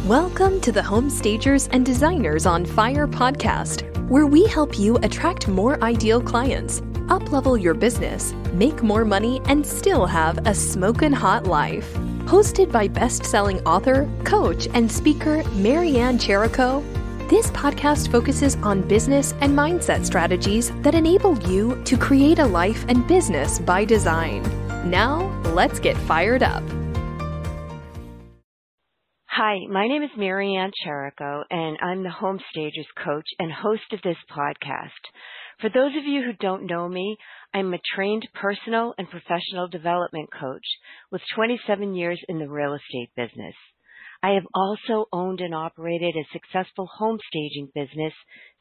Welcome to the Home Stagers and Designers on Fire podcast, where we help you attract more ideal clients, up-level your business, make more money, and still have a smokin' hot life. Hosted by best-selling author, coach, and speaker Marianne Cherico, this podcast focuses on business and mindset strategies that enable you to create a life and business by design. Now, let's get fired up. Hi, my name is Marianne Cherico, and I'm the Home Stagers coach and host of this podcast. For those of you who don't know me, I'm a trained personal and professional development coach with 27 years in the real estate business. I have also owned and operated a successful home staging business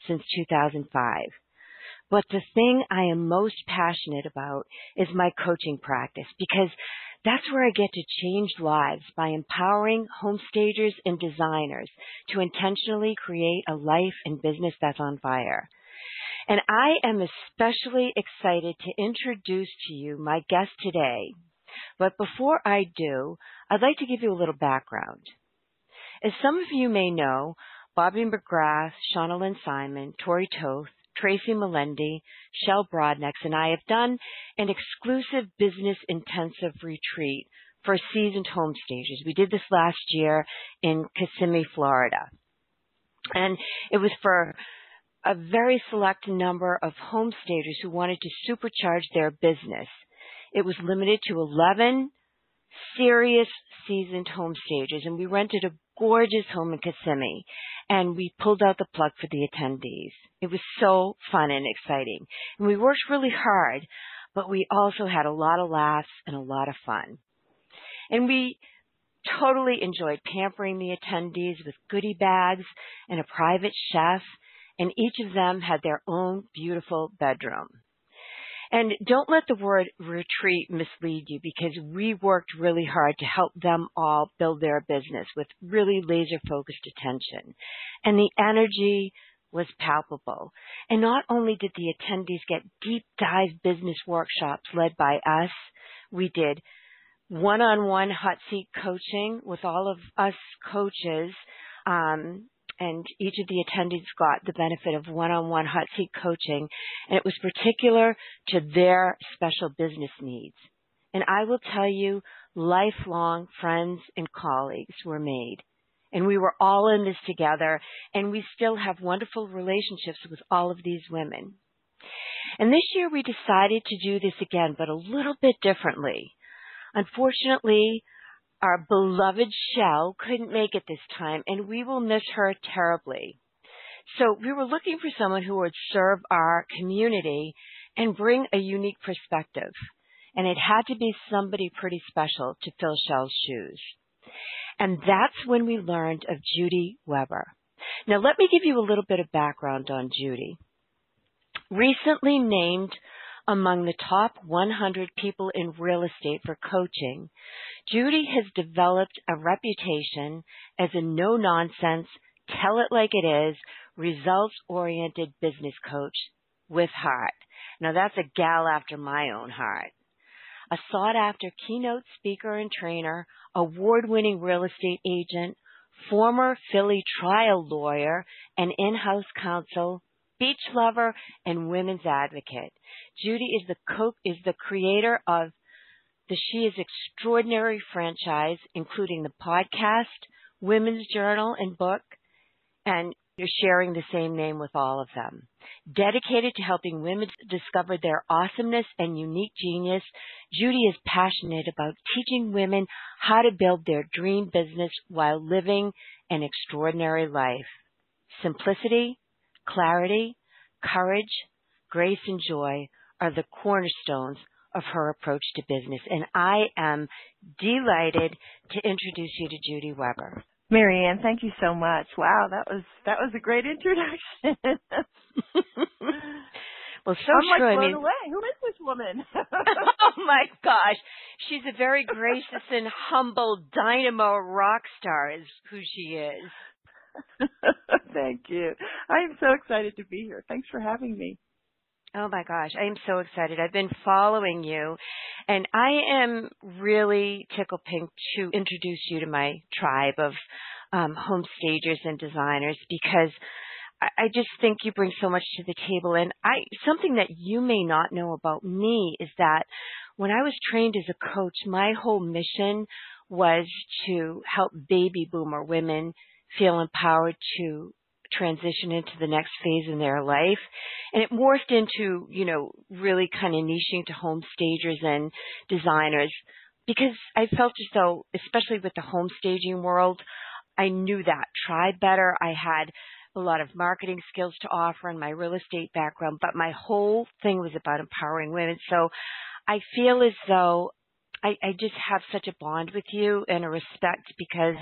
since 2005. But the thing I am most passionate about is my coaching practice, because that's where I get to change lives by empowering home stagers and designers to intentionally create a life and business that's on fire. And I am especially excited to introduce to you my guest today. But before I do, I'd like to give you a little background. As some of you may know, Bobby McGrath, Shauna Simon, Tori Toth, Tracy Melendi, Shell Broadnex, and I have done an exclusive business intensive retreat for seasoned home stagers. We did this last year in Kissimmee, Florida. And it was for a very select number of home stagers who wanted to supercharge their business. It was limited to 11 serious seasoned home stagers, and we rented a gorgeous home in Kissimmee, and we pulled out the plug for the attendees. It was so fun and exciting, and we worked really hard, but we also had a lot of laughs and a lot of fun. And we totally enjoyed pampering the attendees with goodie bags and a private chef, and each of them had their own beautiful bedroom. And don't let the word retreat mislead you, because we worked really hard to help them all build their business with really laser-focused attention. And the energy was palpable. And not only did the attendees get deep dive business workshops led by us, we did one-on-one hot seat coaching with all of us coaches, and each of the attendees got the benefit of one-on-one hot seat coaching, and it was particular to their special business needs. And I will tell you, lifelong friends and colleagues were made. And we were all in this together, and we still have wonderful relationships with all of these women. And this year we decided to do this again, but a little bit differently. Unfortunately, our beloved Shell couldn't make it this time, and we will miss her terribly. So we were looking for someone who would serve our community and bring a unique perspective. And it had to be somebody pretty special to fill Shell's shoes. And that's when we learned of Judy Weber. Now, let me give you a little bit of background on Judy. Recently named among the top 100 people in real estate for coaching, Judy has developed a reputation as a no-nonsense, tell-it-like-it-is, results-oriented business coach with heart. Now, that's a gal after my own heart. A sought-after keynote speaker and trainer, award-winning real estate agent, former Philly trial lawyer, and in-house counsel, beach lover, and women's advocate. Judy is the creator of the She Is Extraordinary franchise, including the podcast, women's journal, and book, and you're sharing the same name with all of them. Dedicated to helping women discover their awesomeness and unique genius, Judy is passionate about teaching women how to build their dream business while living an extraordinary life. Simplicity, clarity, courage, grace, and joy are the cornerstones of her approach to business. And I am delighted to introduce you to Judy Weber. Marianne, thank you so much. Wow, that was a great introduction. Well, so I'm true. like blown away. Who is this woman? Oh my gosh. She's a very gracious and humble dynamo rock star is who she is. Thank you. I am so excited to be here. Thanks for having me. Oh my gosh, I am so excited. I've been following you, and I am really tickled pink to introduce you to my tribe of home stagers and designers, because I just think you bring so much to the table. And something that you may not know about me is that when I was trained as a coach, my whole mission was to help baby boomer women feel empowered to transition into the next phase in their life. And it morphed into, really kind of niching to home stagers and designers, because I felt as though, especially with the home staging world, I knew that tribe better. I had a lot of marketing skills to offer and my real estate background, but my whole thing was about empowering women. So I feel as though I just have such a bond with you and a respect, because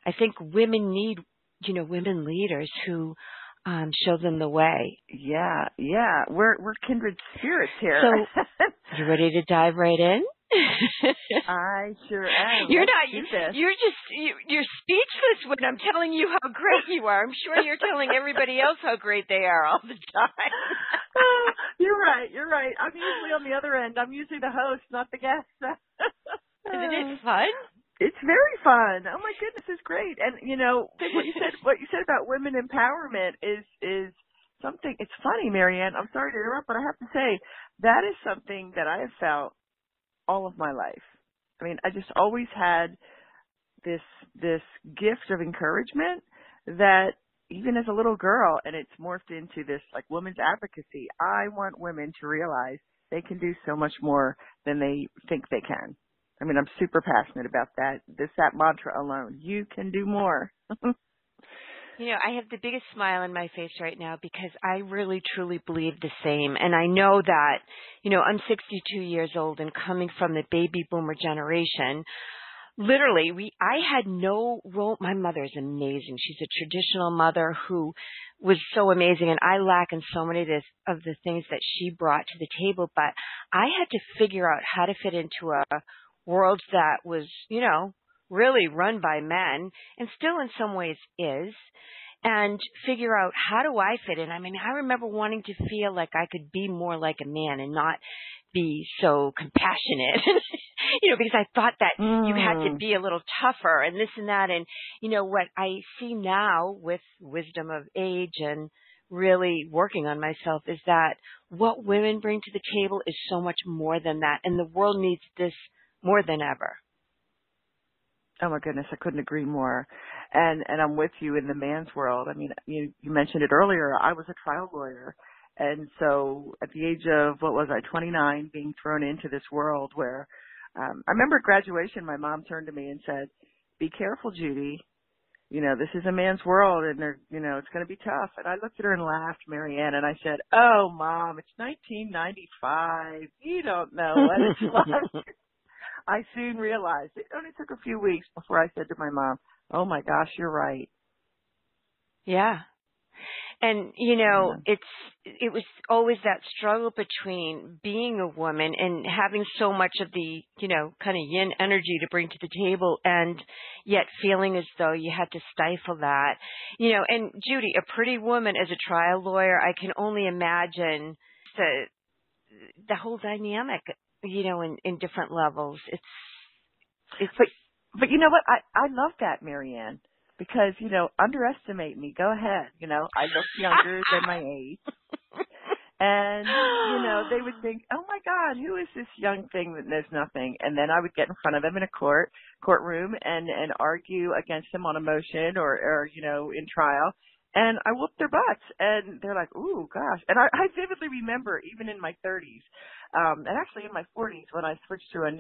I think women need, women leaders who show them the way. Yeah. We're kindred spirits here. So, you ready to dive right in? I sure am. You're speechless when I'm telling you how great you are. I'm sure you're telling everybody else how great they are all the time. You're right. I'm usually on the other end. I'm usually the host, not the guest. Isn't it fun? It's very fun. Oh my goodness, it's great. And what you said about women empowerment is something. It's funny, Marianne. I'm sorry to interrupt, but I have to say that is something that I have felt all of my life. I mean, I just always had this gift of encouragement that even as a little girl, and it's morphed into this like women's advocacy. I want women to realize they can do so much more than they think they can. I mean, I'm super passionate about that. That mantra alone. You can do more. I have the biggest smile on my face right now, because I really, truly believe the same. And I know that, I'm 62 years old and coming from the baby boomer generation. Literally, I had no role. My mother is amazing. She's a traditional mother who was so amazing. And I lack in so many of the things that she brought to the table. But I had to figure out how to fit into a world that was, really run by men, and still in some ways is, and figure out, how do I fit in? I mean, I remember wanting to feel like I could be more like a man and not be so compassionate, because I thought that you had to be a little tougher and this and that. And, what I see now with wisdom of age and really working on myself is that what women bring to the table is so much more than that. And the world needs this more than ever. Oh my goodness, I couldn't agree more. And I'm with you in the man's world. I mean, you mentioned it earlier. I was a trial lawyer. And so at the age of, 29, being thrown into this world where, I remember at graduation, my mom turned to me and said, "Be careful, Judy. This is a man's world, and it's going to be tough." And I looked at her and laughed, Marianne, and I said, "Oh, Mom, it's 1995. You don't know what it's like." I soon realized it only took a few weeks before I said to my mom, "Oh my gosh, you're right." Yeah. And, it was always that struggle between being a woman and having so much of the, kind of yin energy to bring to the table, and yet feeling as though you had to stifle that. And Judy, a pretty woman as a trial lawyer, I can only imagine the whole dynamic, in different levels. But you know what? I love that, Marianne, because, underestimate me. Go ahead. I look younger than my age. And, they would think, "Oh my God, who is this young thing that knows nothing?" And then I would get in front of them in a courtroom and argue against them on a motion or in trial. And I whooped their butts, and they're like, "Ooh, gosh!" And I vividly remember, even in my 30s, and actually in my 40s, when I switched to a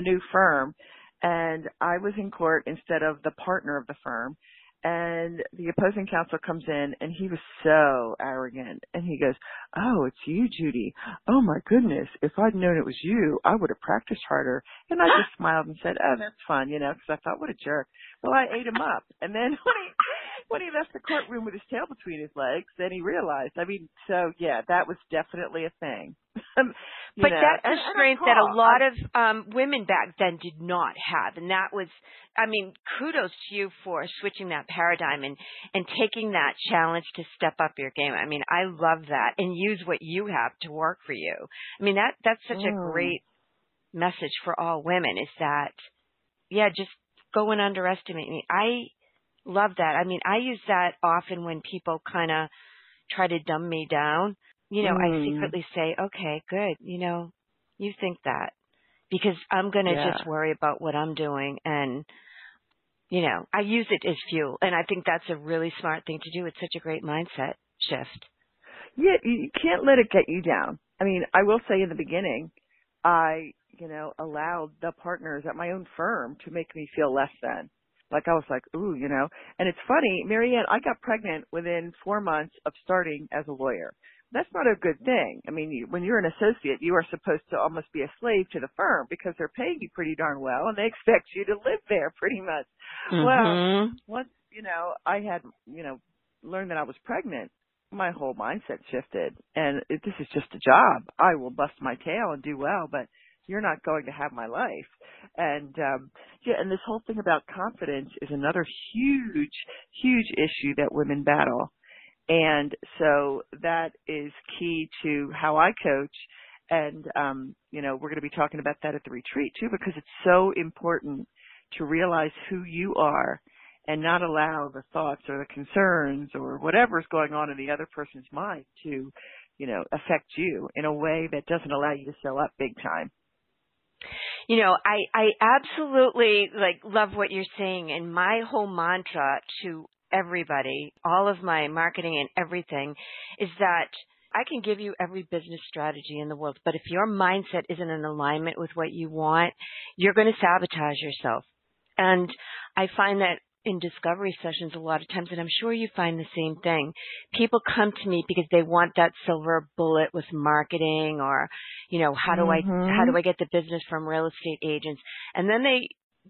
new firm, and I was in court instead of the partner of the firm, and the opposing counsel comes in, and he was so arrogant, and he goes, "Oh, it's you, Judy. Oh my goodness! If I'd known it was you, I would have practiced harder." And I just smiled and said, "Oh, that's fun," because I thought, what a jerk. Well, I ate him up, and then when he left the courtroom with his tail between his legs, then he realized. I mean, so yeah, that was definitely a thing. But that's a strength that a lot of women back then did not have. And that was, kudos to you for switching that paradigm and taking that challenge to step up your game. I mean, I love that, and use what you have to work for you. I mean, that's such a great message for all women, is that, just go and underestimate me. I love that. I mean, I use that often when people kind of try to dumb me down. I secretly say, okay, good. You think that, because I'm going to just worry about what I'm doing. And, I use it as fuel. And I think that's a really smart thing to do. It's such a great mindset shift. Yeah, you can't let it get you down. I mean, I will say in the beginning, I, allowed the partners at my own firm to make me feel less than. Like I was like, ooh, And it's funny, Marianne, I got pregnant within 4 months of starting as a lawyer. That's not a good thing. I mean, when you're an associate, you are supposed to almost be a slave to the firm because they're paying you pretty darn well and they expect you to live there pretty much. Mm-hmm. Well, once, I had, learned that I was pregnant, my whole mindset shifted. And this is just a job. I will bust my tail and do well, but you're not going to have my life. And, and this whole thing about confidence is another huge, huge issue that women battle. And so that is key to how I coach. And, we're going to be talking about that at the retreat too, because it's so important to realize who you are and not allow the thoughts or the concerns or whatever's going on in the other person's mind to, affect you in a way that doesn't allow you to show up big time. I absolutely love what you're saying. And my whole mantra to everybody, all of my marketing and everything, is that I can give you every business strategy in the world, but if your mindset isn't in alignment with what you want, you're going to sabotage yourself. And I find that in discovery sessions a lot of times, and I'm sure you find the same thing, people come to me because they want that silver bullet with marketing or, how do I get the business from real estate agents? And then they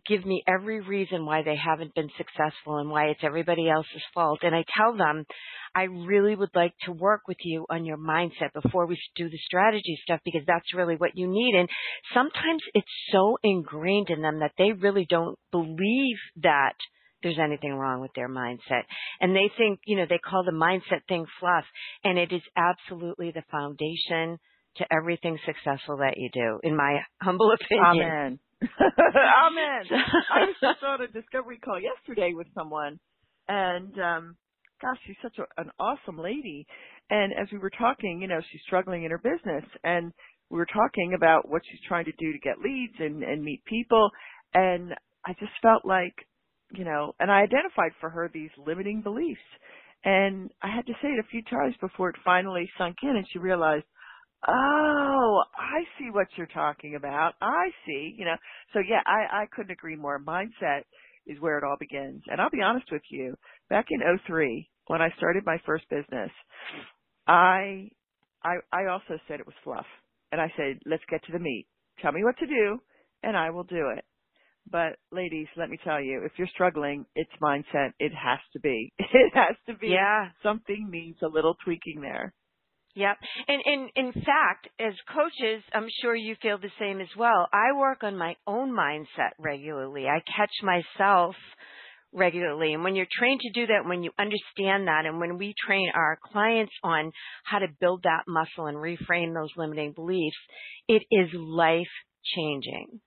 give me every reason why they haven't been successful and why it's everybody else's fault. And I tell them, I really would like to work with you on your mindset before we do the strategy stuff, because that's really what you need. And sometimes it's so ingrained in them that they really don't believe that there's anything wrong with their mindset. And they think, they call the mindset thing fluff. And it is absolutely the foundation to everything successful that you do, in my humble opinion. Amen. Amen. I was just on a discovery call yesterday with someone, and gosh, she's such an awesome lady. And as we were talking, she's struggling in her business, and we were talking about what she's trying to do to get leads and meet people. And I just felt like, and I identified for her these limiting beliefs. And I had to say it a few times before it finally sunk in, and she realized, oh, I see what you're talking about. I see, So yeah, I couldn't agree more. Mindset is where it all begins. And I'll be honest with you, back in 2003, when I started my first business, I also said it was fluff. And I said, let's get to the meat. Tell me what to do, and I will do it. But ladies, let me tell you, if you're struggling, it's mindset. It has to be. It has to be. Yeah. Something needs a little tweaking there. Yep. And in fact, as coaches, I'm sure you feel the same as well. I work on my own mindset regularly. I catch myself regularly. And when you're trained to do that, when you understand that, and when we train our clients on how to build that muscle and reframe those limiting beliefs, it is life-changing.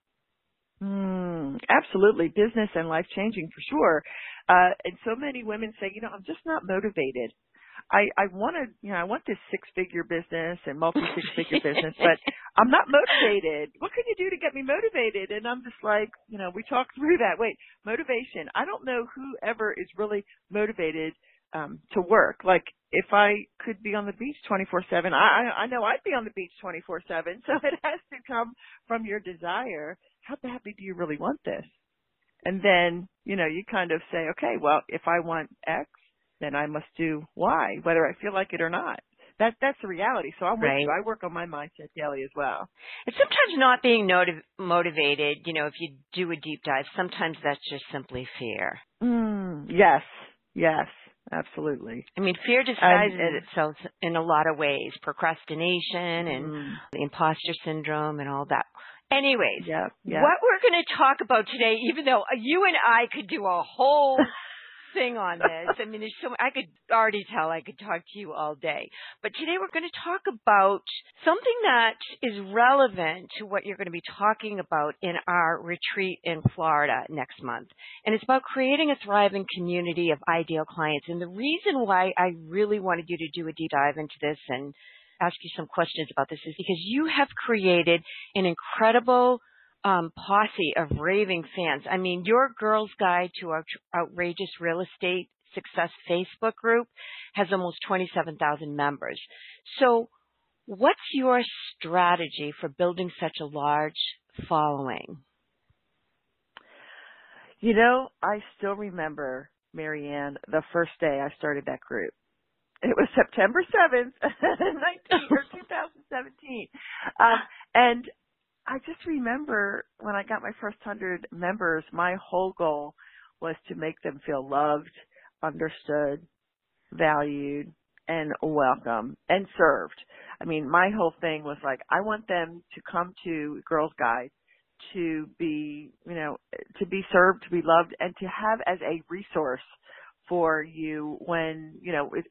Absolutely. Business and life-changing for sure. And so many women say, I'm just not motivated. I want to, I want this six-figure business and multi-six-figure business, but I'm not motivated. What can you do to get me motivated? And I'm just like, we talked through that. Wait, motivation. I don't know who ever is really motivated to work. Like, if I could be on the beach 24/7, I know I'd be on the beach 24/7. So it has to come from your desire. How badly do you really want this? And then, you kind of say, okay, well, if I want X, then I must do Y, whether I feel like it or not. That's the reality. So I'm with you. I work on my mindset daily as well. And sometimes not being motivated, if you do a deep dive, sometimes that's just simply fear. Yes, absolutely. I mean, fear disguises itself in a lot of ways, procrastination and the imposter syndrome and all that. Anyways, what we're going to talk about today, even though you and I could do a whole thing on this. I mean, I could already tell I could talk to you all day. But today we're going to talk about something that is relevant to what you're going to be talking about in our retreat in Florida next month. And it's about creating a thriving community of ideal clients. And the reason why I really wanted you to do a deep dive into this and ask you some questions about this is because you have created an incredible posse of raving fans. I mean, your Girls Guide to Outrageous Real Estate Success Facebook group has almost 27,000 members. So what's your strategy for building such a large following? You know, I still remember, Marianne, the first day I started that group. It was September 7th, 2017. And I just remember when I got my first 100 members, my whole goal was to make them feel loved, understood, valued, and welcome, and served. I mean, my whole thing was like, I want them to come to Girls Guide to be, to be served, to be loved, and to have as a resource for you when,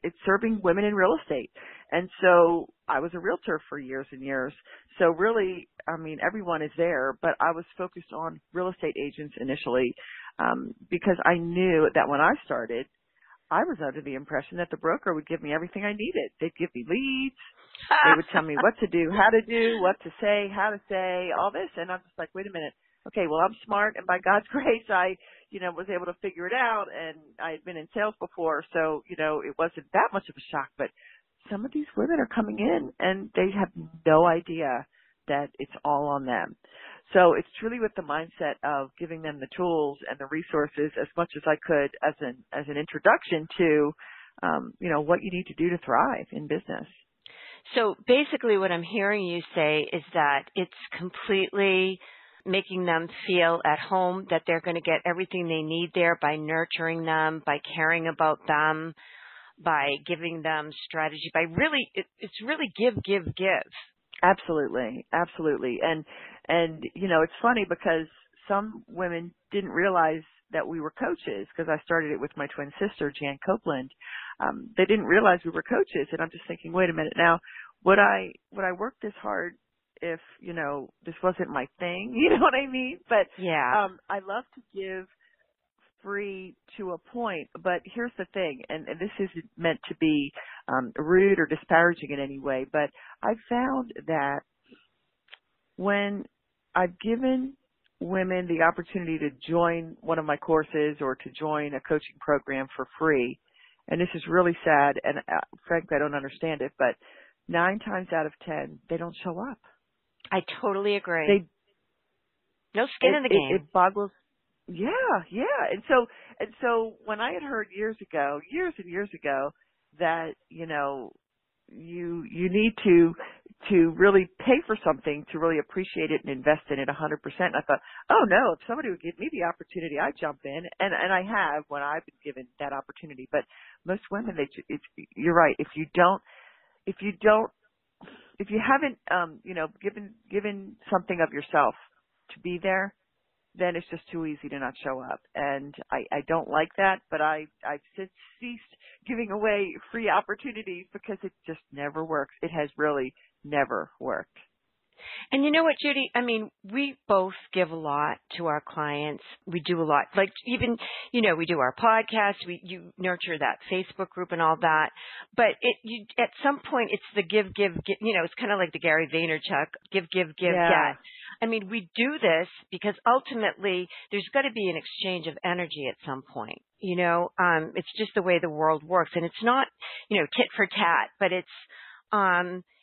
it's serving women in real estate. And so I was a realtor for years and years. So really, I mean, everyone is there, but I was focused on real estate agents initially because I knew that when I started, I was under the impression that the broker would give me everything I needed. They'd give me leads. They would tell me what to do, how to do, what to say, how to say, all this. And I'm just like, wait a minute. Okay, well, I'm smart, and by God's grace, I, was able to figure it out, and I had been in sales before, so, it wasn't that much of a shock. But some of these women are coming in, and they have no idea that it's all on them. So it's truly with the mindset of giving them the tools and the resources as much as I could as an introduction to, what you need to do to thrive in business. So basically what I'm hearing you say is that it's completely making them feel at home, that they're going to get everything they need there by nurturing them, by caring about them, by giving them strategy, by really, it's really give. Absolutely. Absolutely. And, it's funny because some women didn't realize that we were coaches because I started it with my twin sister, Jan Copeland. They didn't realize we were coaches. And I'm just thinking, wait a minute now, would I work this hard if, this wasn't my thing? You know what I mean? But yeah. I love to give free to a point, but here's the thing, and this isn't meant to be rude or disparaging in any way, but I found that when I've given women the opportunity to join one of my courses or to join a coaching program for free, and this is really sad, and frankly, I don't understand it, but 9 times out of 10, they don't show up. I totally agree. No skin in the game. It boggles. Yeah. And so when I had heard years and years ago, that, you need to really pay for something to really appreciate it and invest in it 100%. I thought, oh no, if somebody would give me the opportunity, I'd jump in. And I have when I've been given that opportunity. But most women, you're right. If you haven't, given something of yourself to be there, then it's just too easy to not show up. And I don't like that, but I've since ceased giving away free opportunities because it just never works. It has really never worked. And you know what, Judy? I mean, we both give a lot to our clients. We do a lot. Like even, we do our podcast. You nurture that Facebook group and all that. But at some point, it's the give. It's kind of like the Gary Vaynerchuk, give, Yeah. get. I mean, we do this because ultimately there's got to be an exchange of energy at some point. It's just the way the world works. And it's not, tit for tat, but it's,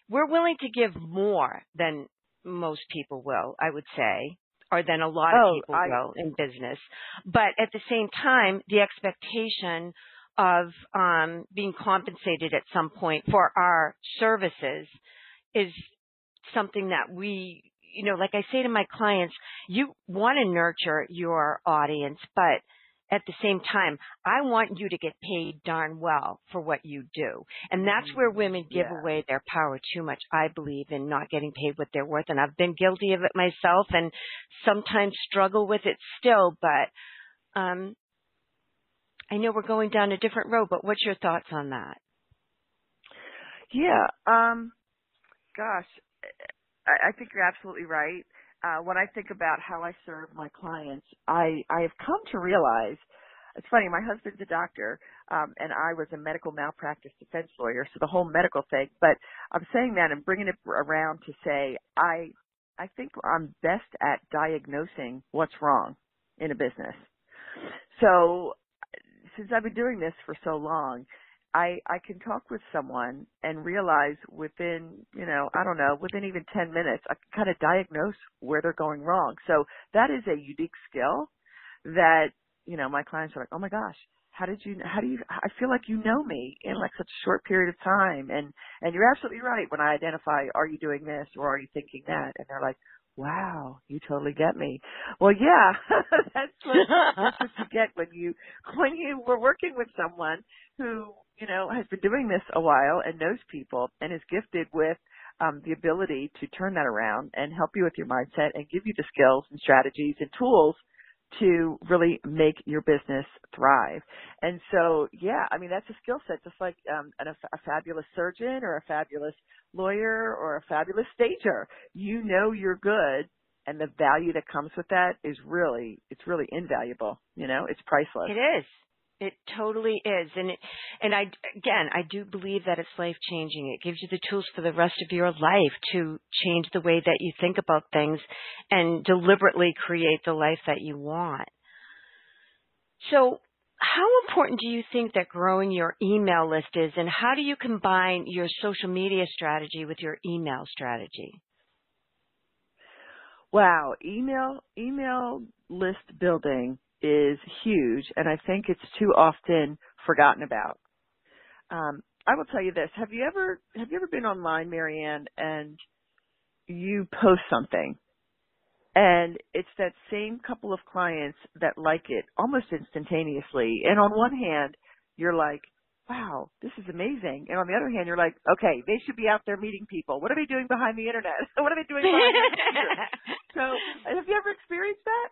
we're willing to give more than most people will, I would say, or than a lot of people will in business. But at the same time, the expectation of being compensated at some point for our services is something that we, like I say to my clients, you want to nurture your audience, but at the same time, I want you to get paid darn well for what you do. And that's where women give away their power too much, I believe, in not getting paid what they're worth. And I've been guilty of it myself and sometimes struggle with it still. But I know we're going down a different road, but what's your thoughts on that? Yeah. Gosh, I think you're absolutely right. When I think about how I serve my clients, I have come to realize, it's funny, my husband's a doctor, and I was a medical malpractice defense lawyer, so the whole medical thing, but I'm saying that and bringing it around to say I think I'm best at diagnosing what's wrong in a business. So since I've been doing this for so long, I can talk with someone and realize within, I don't know, within even 10 minutes, I can kind of diagnose where they're going wrong. So that is a unique skill that, my clients are like, oh my gosh, how do you, I feel like you know me in like such a short period of time. And you're absolutely right when I identify, are you doing this or are you thinking that? And they're like, wow, you totally get me. Well, yeah, that's what you get when you were working with someone who, has been doing this a while and knows people and is gifted with the ability to turn that around and help you with your mindset and give you the skills and strategies and tools to really make your business thrive. And so, yeah, I mean, that's a skill set, just like a fabulous surgeon or a fabulous lawyer or a fabulous stager. You're good, and the value that comes with that is really invaluable. It's priceless. It is. It totally is. And I do believe that it's life-changing. It gives you the tools for the rest of your life to change the way that you think about things and deliberately create the life that you want. So how important do you think that growing your email list is, and how do you combine your social media strategy with your email strategy? Wow, email list building is huge, and I think it's too often forgotten about. I will tell you this: have you ever been online, Marianne, and you post something, and it's that same couple of clients that like it almost instantaneously, and on one hand, you're like, wow, this is amazing. And on the other hand, you're like, okay, they should be out there meeting people. What are they doing behind the internet? What are they doing behind the computer? So have you ever experienced that?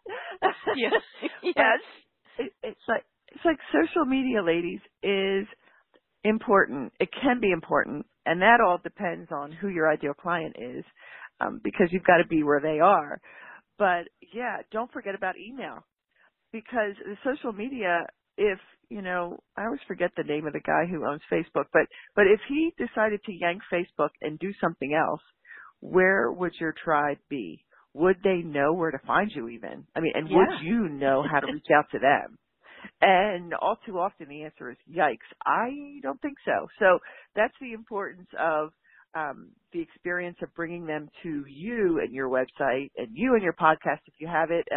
Yes. Yes. It's like social media, ladies, is important. It can be important. And that all depends on who your ideal client is, because you've got to be where they are. But yeah, don't forget about email, because the social media, I always forget the name of the guy who owns Facebook, but if he decided to yank Facebook and do something else, where would your tribe be? Would they know where to find you even? I mean, and Yeah. would you know how to reach out to them? And all too often the answer is yikes. I don't think so. So that's the importance of the experience of bringing them to you and your website and you and your podcast if you have it,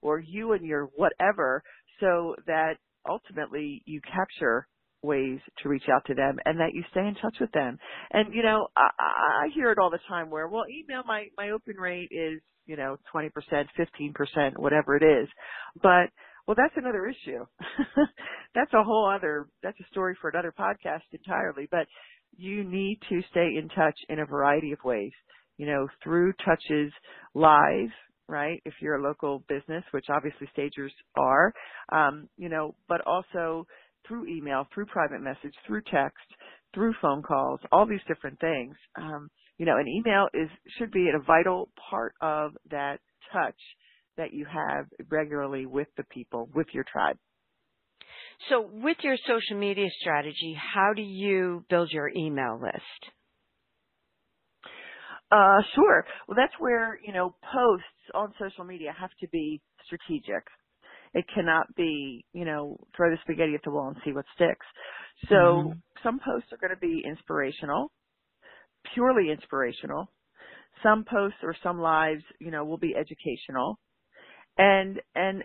or you and your whatever, so that ultimately you capture ways to reach out to them and that you stay in touch with them. And, I hear it all the time where, well, email, my open rate is, 20%, 15%, whatever it is. But, well, that's another issue. That's a story for another podcast entirely. But you need to stay in touch in a variety of ways, through touches live, right? If you're a local business, which obviously stagers are, but also through email, through private message, through text, through phone calls, all these different things. And email should be a vital part of that touch that you have regularly with the people, with your tribe. So with your social media strategy, how do you build your email list? Sure. Well, that's where, posts on social media have to be strategic. It cannot be, throw the spaghetti at the wall and see what sticks. So some posts are going to be inspirational, purely inspirational. Some posts or some lives, will be educational. And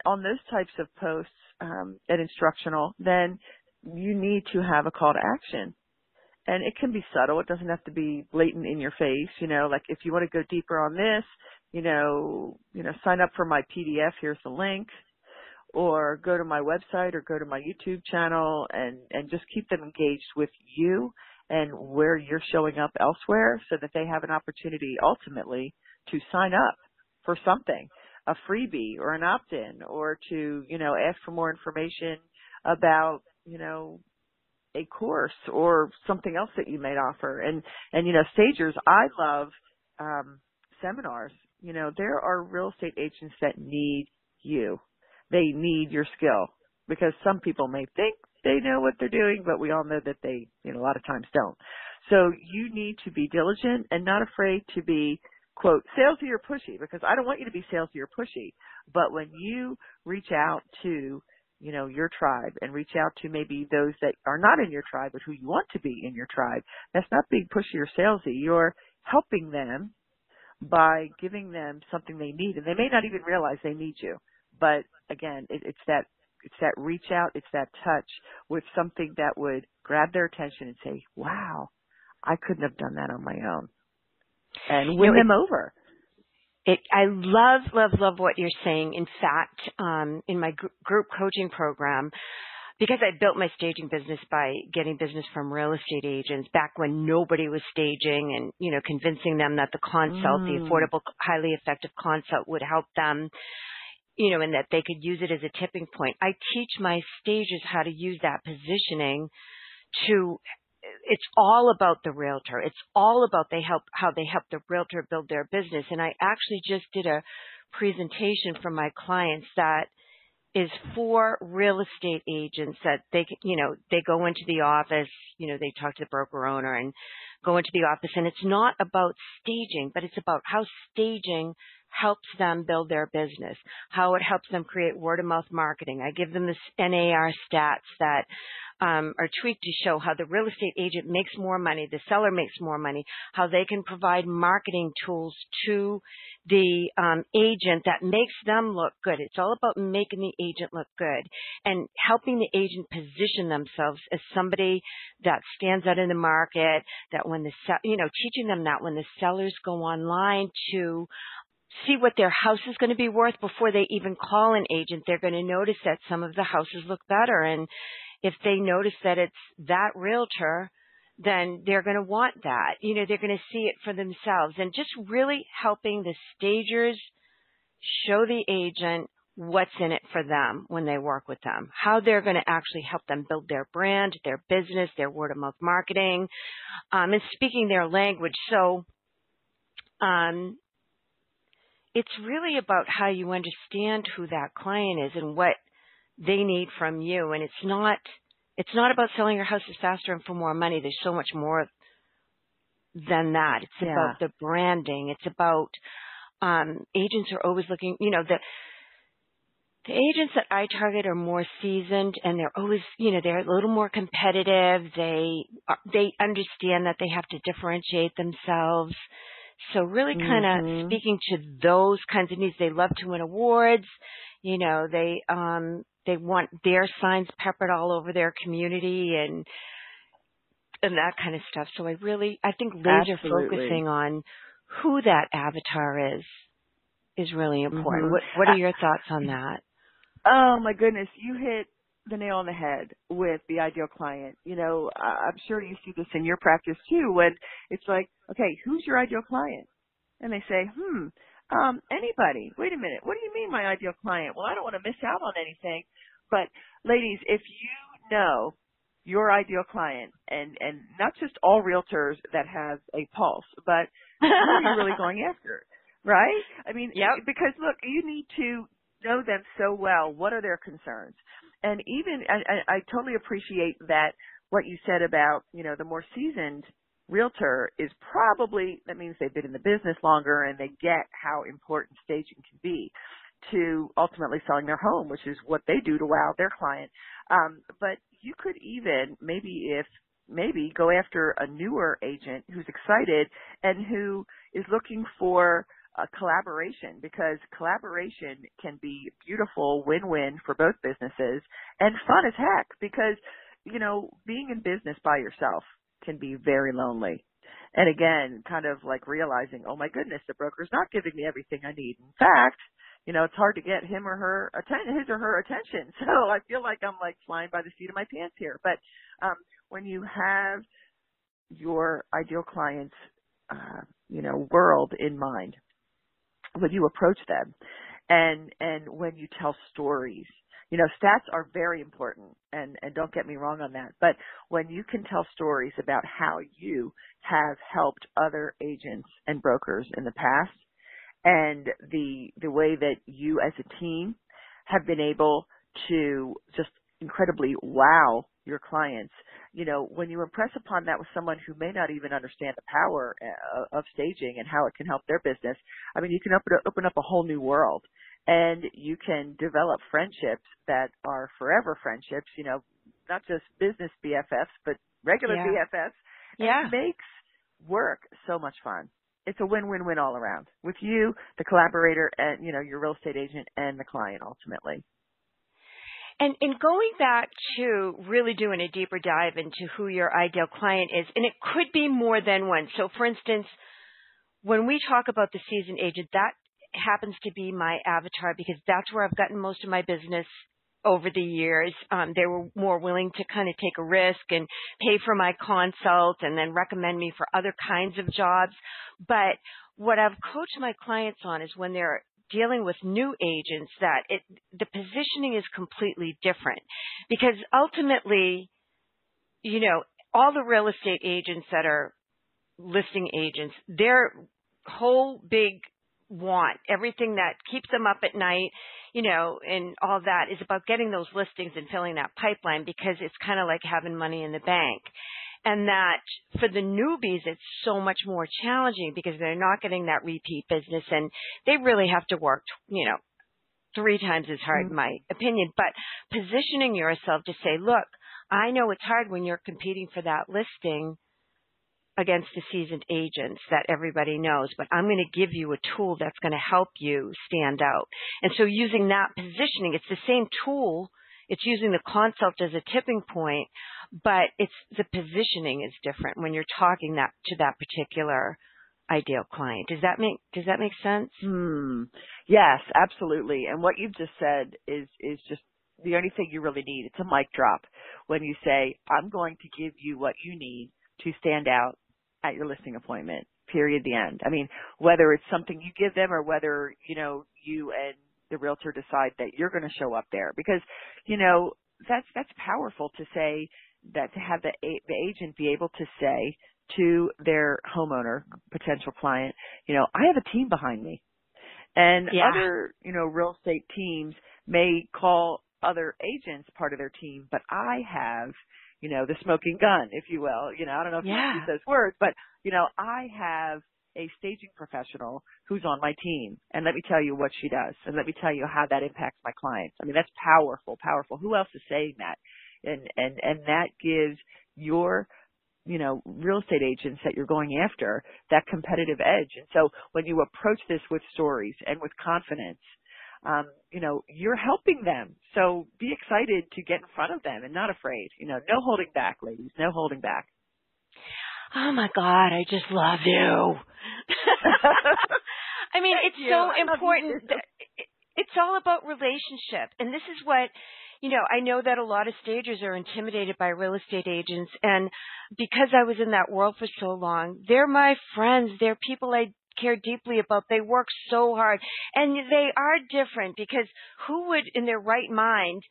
on those types of posts, and instructional, then you need to have a call to action. And it can be subtle. It doesn't have to be blatant in your face. Like if you want to go deeper on this, sign up for my PDF. Here's the link. Or go to my website or go to my YouTube channel and just keep them engaged with you and where you're showing up elsewhere so that they have an opportunity ultimately to sign up for something, a freebie or an opt-in, or to, ask for more information about, you know, a course or something else that you might offer. And you know, stagers, I love seminars. You know, there are real estate agents that need you. They need your skill, because some people may think they know what they're doing, but we all know that they, you know, a lot of times don't. So you need to be diligent and not afraid to be, quote, salesy or pushy, because I don't want you to be salesy or pushy. But when you reach out to, you know, your tribe and reach out to maybe those that are not in your tribe, but who you want to be in your tribe, that's not being pushy or salesy. You're helping them by giving them something they need, and they may not even realize they need you. But again, it's that reach out, it's that touch with something that would grab their attention and say, wow, I couldn't have done that on my own, and win them over. I love what you're saying. In fact, in my group coaching program, because I built my staging business by getting business from real estate agents back when nobody was staging, and, you know, convincing them that the consult, the affordable, highly effective consult, would help them, you know, and that they could use it as a tipping point. I teach my stagers how to use that positioning to, it's all about the realtor. It's all about how they help the realtor build their business. And I actually just did a presentation for my clients that is for real estate agents that they go into the office, you know, they talk to the broker owner and go into the office, and it's not about staging, but it's about how staging helps them build their business, how it helps them create word of mouth marketing. I give them this NAR stats that are tweaked to show how the real estate agent makes more money, the seller makes more money, how they can provide marketing tools to the agent that makes them look good. It's all about making the agent look good and helping the agent position themselves as somebody that stands out in the market, that when teaching them that when the sellers go online to see what their house is going to be worth before they even call an agent, they're going to notice that some of the houses look better. And if they notice that it's that realtor, then they're going to want that. You know, they're going to see it for themselves. And just really helping the stagers show the agent what's in it for them when they work with them, how they're going to actually help them build their brand, their business, their word of mouth marketing, and speaking their language. So, it's really about how you understand who that client is and what they need from you. And it's not about selling your houses faster and for more money. There's so much more than that. It's about the branding. It's about, agents are always looking, you know, the agents that I target are more seasoned, and they're always, you know, they're a little more competitive. They understand that they have to differentiate themselves. So really kind of speaking to those kinds of needs. They love to win awards. You know, they want their signs peppered all over their community and that kind of stuff. So I think laser focusing on who that avatar is really important. What are your thoughts on that? Oh my goodness, you hit the nail on the head with the ideal client. You know, I'm sure you see this in your practice too, when it's like, okay, who's your ideal client? And they say, anybody. Wait a minute. What do you mean my ideal client? Well, I don't want to miss out on anything. But ladies, if you know your ideal client, and not just all realtors that have a pulse, but who are you really going after? Right? I mean, because look, you need to know them so well. What are their concerns? And even, I totally appreciate that what you said about, you know, the more seasoned realtor is probably, that means they've been in the business longer and they get how important staging can be to ultimately selling their home, which is what they do to wow their client. But you could even maybe go after a newer agent who's excited and who is looking for a collaboration, because collaboration can be beautiful win-win for both businesses and fun as heck, because, you know, being in business by yourself can be very lonely. And again, kind of like realizing, oh my goodness, the broker's not giving me everything I need. In fact, you know, it's hard to get his or her attention. So I feel like I'm like flying by the seat of my pants here. But when you have your ideal client's, world in mind, when you approach them and when you tell stories, stats are very important, and don't get me wrong on that. But when you can tell stories about how you have helped other agents and brokers in the past, and the way that you as a team have been able to just incredibly wow your clients, when you impress upon that with someone who may not even understand the power of staging and how it can help their business, I mean, you can open up a whole new world, and you can develop friendships that are forever friendships, not just business BFFs, but regular BFFs. And it makes work so much fun. It's a win-win-win all around with you, the collaborator, and, your real estate agent and the client ultimately. And going back to really doing a deeper dive into who your ideal client is, and it could be more than one. So, for instance, when we talk about the seasoned agent, that happens to be my avatar because that's where I've gotten most of my business over the years. They were more willing to kind of take a risk and pay for my consult and then recommend me for other kinds of jobs. But what I've coached my clients on is when they're dealing with new agents, that the positioning is completely different, because ultimately, all the real estate agents that are listing agents, their whole big want, everything that keeps them up at night, and all that is about getting those listings and filling that pipeline, because it's kind of like having money in the bank. And that for the newbies, it's so much more challenging because they're not getting that repeat business, and they really have to work, 3 times as hard, in my opinion. But positioning yourself to say, look, I know it's hard when you're competing for that listing against the seasoned agents that everybody knows, but I'm going to give you a tool that's going to help you stand out. And so using that positioning, it's the same tool. It's using the consult as a tipping point, but it's the positioning is different when you're talking to that particular ideal client. Does that make sense? Yes, absolutely. And what you've just said is just the only thing you really need. It's a mic drop when you say, I'm going to give you what you need to stand out at your listing appointment, period, the end. I mean, whether it's something you give them or whether, you and the realtor decide that you're going to show up there, because, that's powerful to say that, to have the agent be able to say to their homeowner, potential client, I have a team behind me. And other, real estate teams may call other agents part of their team, but I have, the smoking gun, if you will. I don't know if you use those words, but, I have a staging professional who's on my team, and let me tell you what she does, and let me tell you how that impacts my clients. I mean, that's powerful. Who else is saying that? And that gives your, real estate agents that you're going after that competitive edge. And so when you approach this with stories and with confidence, you're helping them. So be excited to get in front of them and not afraid. No holding back, ladies. No holding back. Oh my God, I just love you. I mean, it's so important. It's all about relationship. And this is what, I know that a lot of stagers are intimidated by real estate agents. And because I was in that world for so long, they're my friends. They're people I care deeply about. They work so hard, and they are different, because who would in their right mind,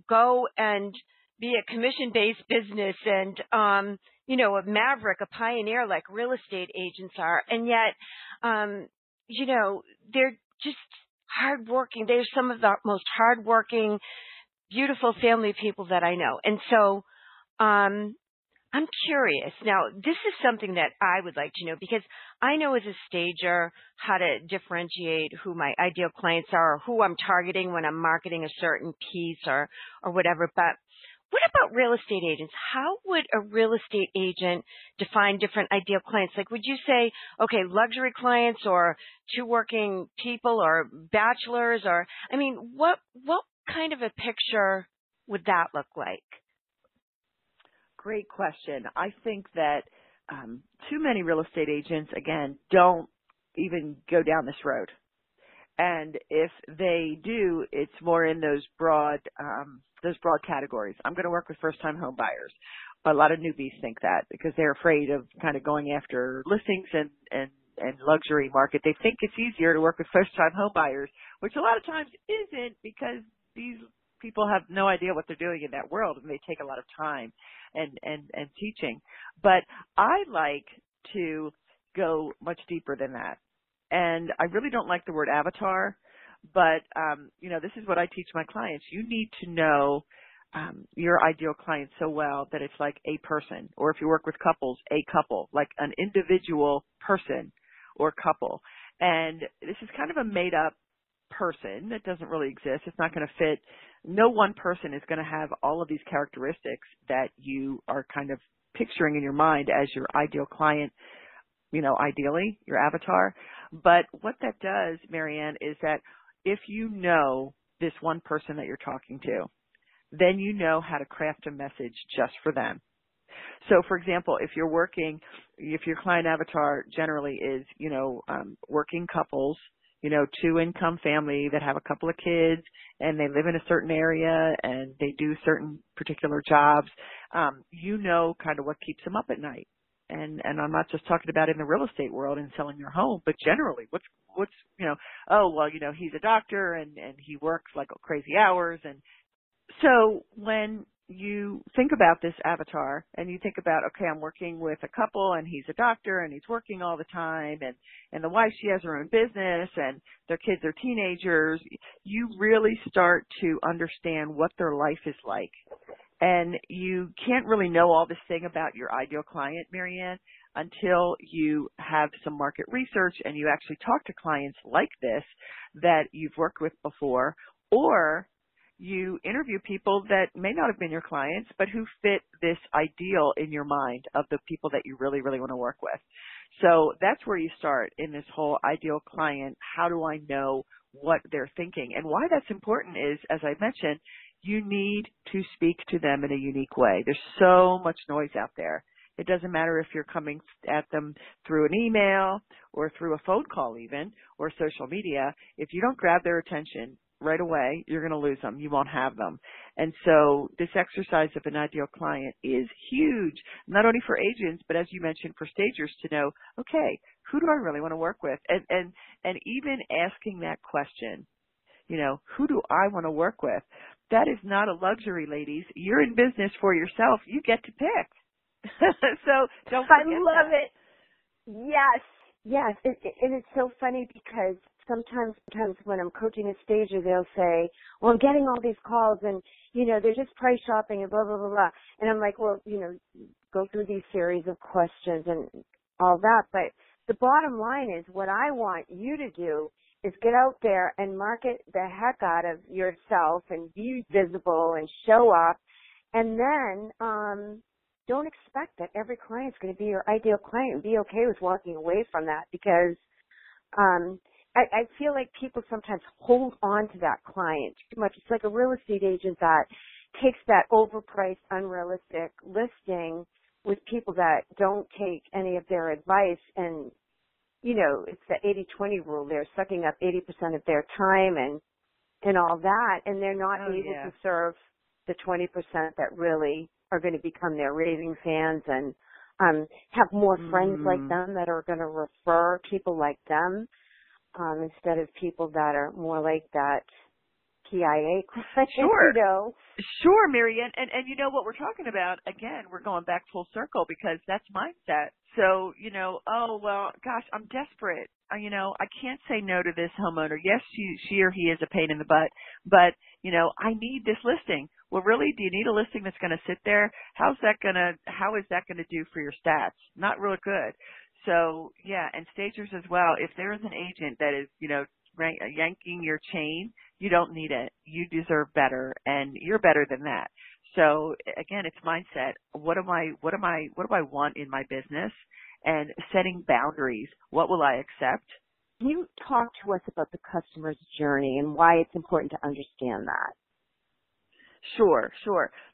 go and be a commission-based business and, a maverick, a pioneer like real estate agents are. And yet, they're just hardworking. They're some of the most hardworking, beautiful family people that I know. And so, I'm curious. Now, this is something that I would like to know, because I know as a stager how to differentiate who my ideal clients are, or who I'm targeting when I'm marketing a certain piece or whatever. But what about real estate agents? How would a real estate agent define different ideal clients? Like, would you say, okay, luxury clients or 2 working people or bachelors, or, I mean, what kind of a picture would that look like? Great question. I think that too many real estate agents, again, don't even go down this road. And if they do, it's more in those broad categories. I'm going to work with first-time home buyers. A lot of newbies think that because they're afraid of kind of going after listings and luxury market. They think it's easier to work with first-time home buyers, which a lot of times isn't, because these people have no idea what they're doing in that world, and they take a lot of time and teaching. But I like to go much deeper than that. And I really don't like the word avatar, but, this is what I teach my clients. You need to know your ideal client so well that it's like a person, or if you work with couples, a couple, like an individual person or couple. And this is kind of a made up person that doesn't really exist. It's not going to fit. No one person is going to have all of these characteristics that you are kind of picturing in your mind as your ideal client, ideally your avatar. But what that does, Marianne, is that if you know this one person that you're talking to, then you know how to craft a message just for them. So, for example, if your client avatar generally is, working couples, two-income family that have a couple of kids and they live in a certain area and they do certain particular jobs, kind of what keeps them up at night. And I'm not just talking about in the real estate world and selling your home, but generally what's he's a doctor and he works like crazy hours. And so when you think about this avatar and you think about, okay, I'm working with a couple and he's a doctor and he's working all the time and the wife, she has her own business and their kids are teenagers, you really start to understand what their life is like. And you can't really know all this thing about your ideal client, Marianne, until you have some market research and you actually talk to clients like this that you've worked with before, or you interview people that may not have been your clients, but who fit this ideal in your mind of the people that you really, really want to work with. So that's where you start in this whole ideal client. How do I know what they're thinking? And why that's important is, as I mentioned, you need to speak to them in a unique way. There's so much noise out there. It doesn't matter if you're coming at them through an email or through a phone call even, or social media. If you don't grab their attention right away, you're going to lose them. You won't have them. And so this exercise of an ideal client is huge, not only for agents, but as you mentioned, for stagers to know, okay, who do I really want to work with? And even asking that question, who do I want to work with? That is not a luxury, ladies. You're in business for yourself. You get to pick. So don't forget I love that. it. Yes. And it's so funny because sometimes when I'm coaching a stager, they'll say, well, I'm getting all these calls and, they're just price shopping and blah, blah, blah, blah. And I'm like, well, go through these series of questions and all that. But the bottom line is what I want you to do is get out there and market the heck out of yourself and be visible and show up. And then don't expect that every client's going to be your ideal client, and be okay with walking away from that, because I feel like people sometimes hold on to that client too much. It's like a real estate agent that takes that overpriced, unrealistic listing with people that don't take any of their advice, and it's the 80-20 rule. They're sucking up 80% of their time and all that, and they're not able to serve the 20% that really are going to become their raving fans and have more friends like them that are going to refer people like them instead of people that are more like that PIA client. Sure. Sure, Marianne. And you know what we're talking about, again, we're going back full circle because that's mindset. So, oh, well, gosh, I'm desperate. I can't say no to this homeowner. Yes, she or he is a pain in the butt, but, I need this listing. Well, really, do you need a listing that's going to sit there? How is that going to do for your stats? Not real good. So, yeah, and stagers as well. If there is an agent that is, yanking your chain, you don't need it. You deserve better, and you're better than that. So again, it's mindset. What do I want in my business? And setting boundaries. What will I accept? Can you talk to us about the customer's journey and why it's important to understand that? Sure.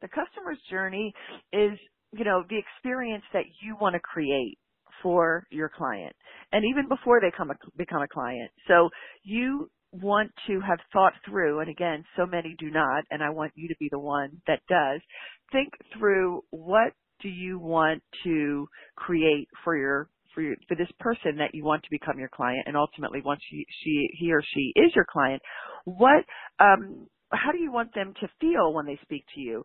The customer's journey is, the experience that you want to create for your client, and even before they become a client. So you want to have thought through, and again, so many do not, and I want you to be the one that does. Think through, what do you want to create for this person that you want to become your client, and ultimately once he or she is your client, what how do you want them to feel when they speak to you?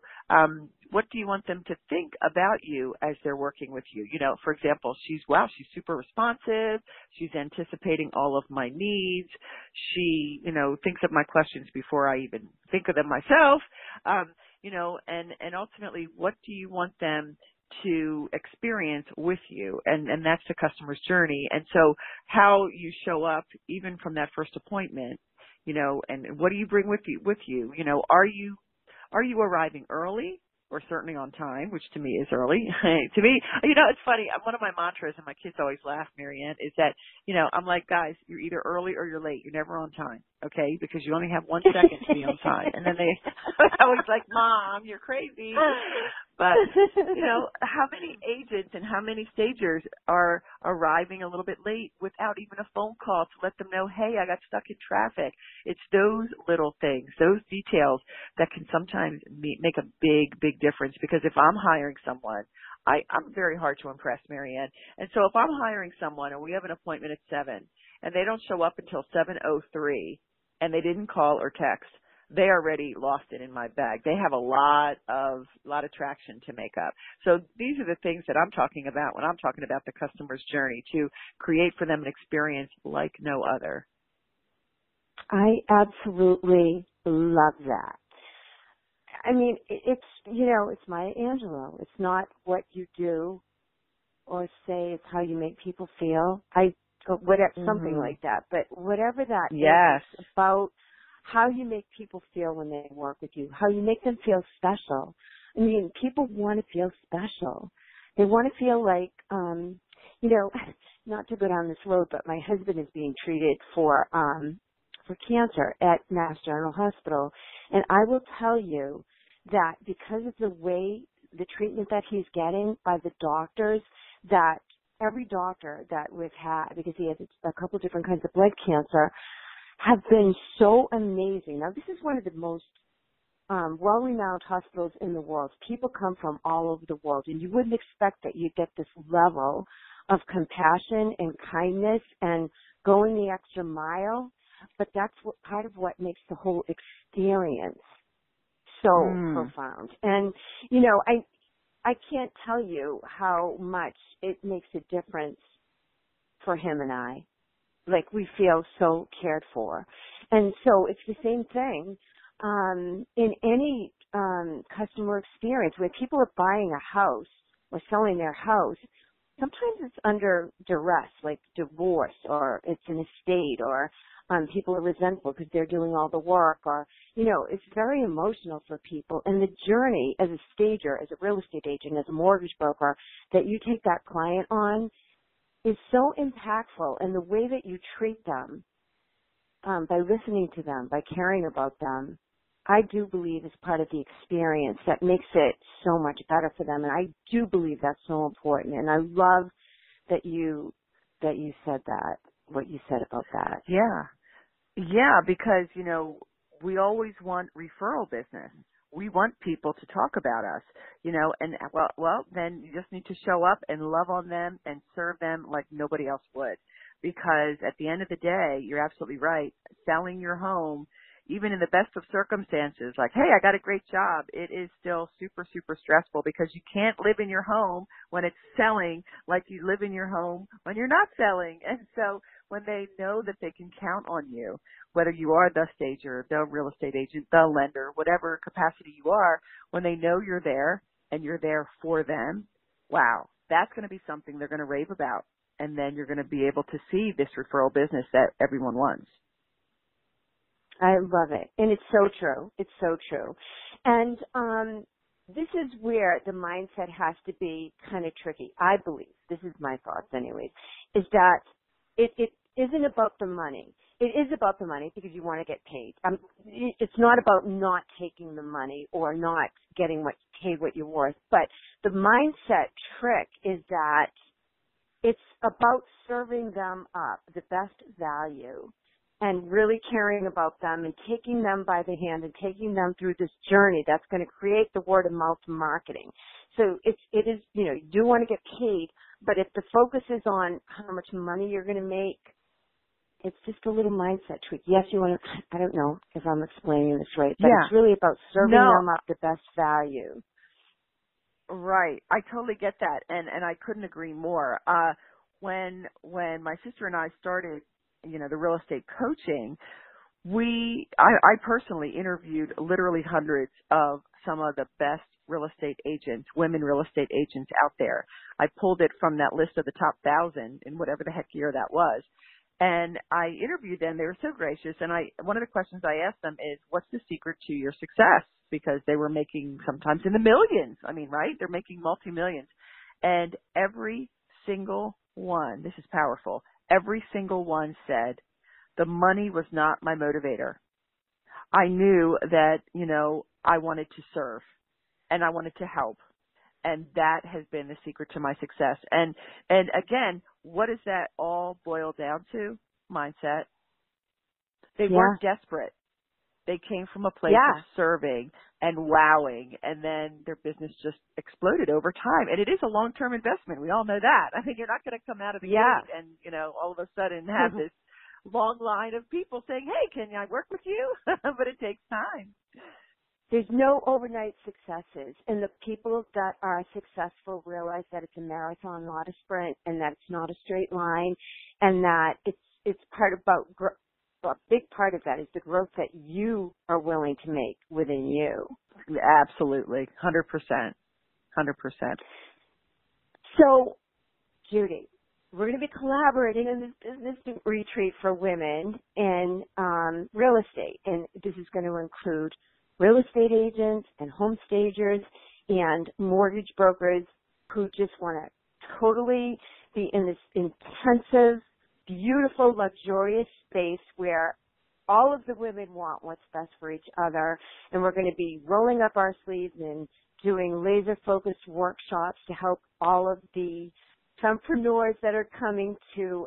What do you want them to think about you as they're working with you? You know, for example, she's super responsive. She's anticipating all of my needs. She, you know, thinks of my questions before I even think of them myself. You know, and ultimately, what do you want them to experience with you? And that's the customer's journey. And so how you show up even from that first appointment, you know, and what do you bring with you? You know, are you arriving early or certainly on time, which to me is early? To me, you know, it's funny. One of my mantras, and my kids always laugh, Marianne, is that, you know, I'm like, guys, you're either early or you're late. You're never on time, okay? Because you only have 1 second to be on time. And then they always like, Mom, you're crazy. But, you know, how many agents and how many stagers are arriving a little bit late without even a phone call to let them know, hey, I got stuck in traffic. It's those little things, those details that can sometimes make a big difference. Because if I'm hiring someone, I'm very hard to impress, Marianne. And so if I'm hiring someone and we have an appointment at 7 and they don't show up until 7:03 and they didn't call or text, they already lost it in my bag. They have a lot of traction to make up. So these are the things that I'm talking about when I'm talking about the customer's journey, to create for them an experience like no other. I absolutely love that. I mean, it's, you know, it's Maya Angelou. It's not what you do or say, it's how you make people feel. Something like that. But whatever that is, it's about how you make people feel when they work with you, how you make them feel special. I mean, people want to feel special. They want to feel like, you know, not to go down this road, but my husband is being treated for cancer at Mass General Hospital. And I will tell you that because of the way, the treatment that he's getting by the doctors, that every doctor that we've had, because he has a couple different kinds of blood cancer, have been so amazing. Now, this is one of the most well-renowned hospitals in the world. People come from all over the world, and you wouldn't expect that you'd get this level of compassion and kindness and going the extra mile, but that's part of what makes the whole experience so profound. And, you know, I can't tell you how much it makes a difference for him and I. Like, we feel so cared for. And so it's the same thing in any customer experience. When people are buying a house or selling their house, sometimes it's under duress, like divorce, or it's an estate, or people are resentful because they're doing all the work, or, you know, it's very emotional for people. And the journey as a stager, as a real estate agent, as a mortgage broker, that you take that client on is so impactful. And the way that you treat them, by listening to them, by caring about them, I do believe is part of the experience that makes it so much better for them. And I do believe that's so important. And I love that you said that, what you said about that. Yeah, because, you know, we always want referral business. We want people to talk about us, you know, and well, then you just need to show up and love on them and serve them like nobody else would. Because at the end of the day, you're absolutely right. Selling your home, even in the best of circumstances, like, hey, I got a great job, it is still super, super stressful, because you can't live in your home when it's selling like you live in your home when you're not selling. And so when they know that they can count on you, whether you are the stager, the real estate agent, the lender, whatever capacity you are, when they know you're there and you're there for them, wow, that's going to be something they're going to rave about. And then you're going to be able to see this referral business that everyone wants. I love it. And it's so true. It's so true. And this is where the mindset has to be kind of tricky. I believe, this is my thoughts anyways, is that it isn't about the money. It is about the money because you want to get paid. It's not about not taking the money or not getting paid what you're worth. But the mindset trick is that it's about serving them up the best value and really caring about them and taking them by the hand and taking them through this journey that's going to create the word of mouth marketing. So it is, you know, you do want to get paid, but if the focus is on how much money you're going to make, it's just a little mindset tweak. Yes, you want to, I don't know if I'm explaining this right, but Yeah. it's really about serving No. them up the best value. Right. I totally get that. And I couldn't agree more. When my sister and I started, the real estate coaching, I personally interviewed literally hundreds of some of the best real estate agents, women real estate agents out there. I pulled it from that list of the top 1,000 in whatever the heck year that was. And I interviewed them. They were so gracious. And one of the questions I asked them is, what's the secret to your success? Because they were making sometimes in the millions. I mean, right? They're making multi-millions. And every single one, this is powerful, every single one said, the money was not my motivator. I knew that, I wanted to serve and I wanted to help. And that has been the secret to my success. And again, what does that all boil down to? Mindset. They weren't desperate. They came from a place of serving and wowing, and then their business just exploded over time. And it is a long-term investment. We all know that. I mean, you're not going to come out of the gate and, all of a sudden have this long line of people saying, hey, can I work with you? But it takes time. There's no overnight successes, and the people that are successful realize that it's a marathon, not a sprint, and that it's not a straight line, and that it's part about a big part of that is the growth that you are willing to make within you. Absolutely, 100%, 100%. So, Judy, we're going to be collaborating on this business retreat for women in real estate, and this is going to include real estate agents and home stagers and mortgage brokers who just want to totally be in this intensive, beautiful, luxurious space where all of the women want what's best for each other. And we're going to be rolling up our sleeves and doing laser-focused workshops to help all of the entrepreneurs that are coming to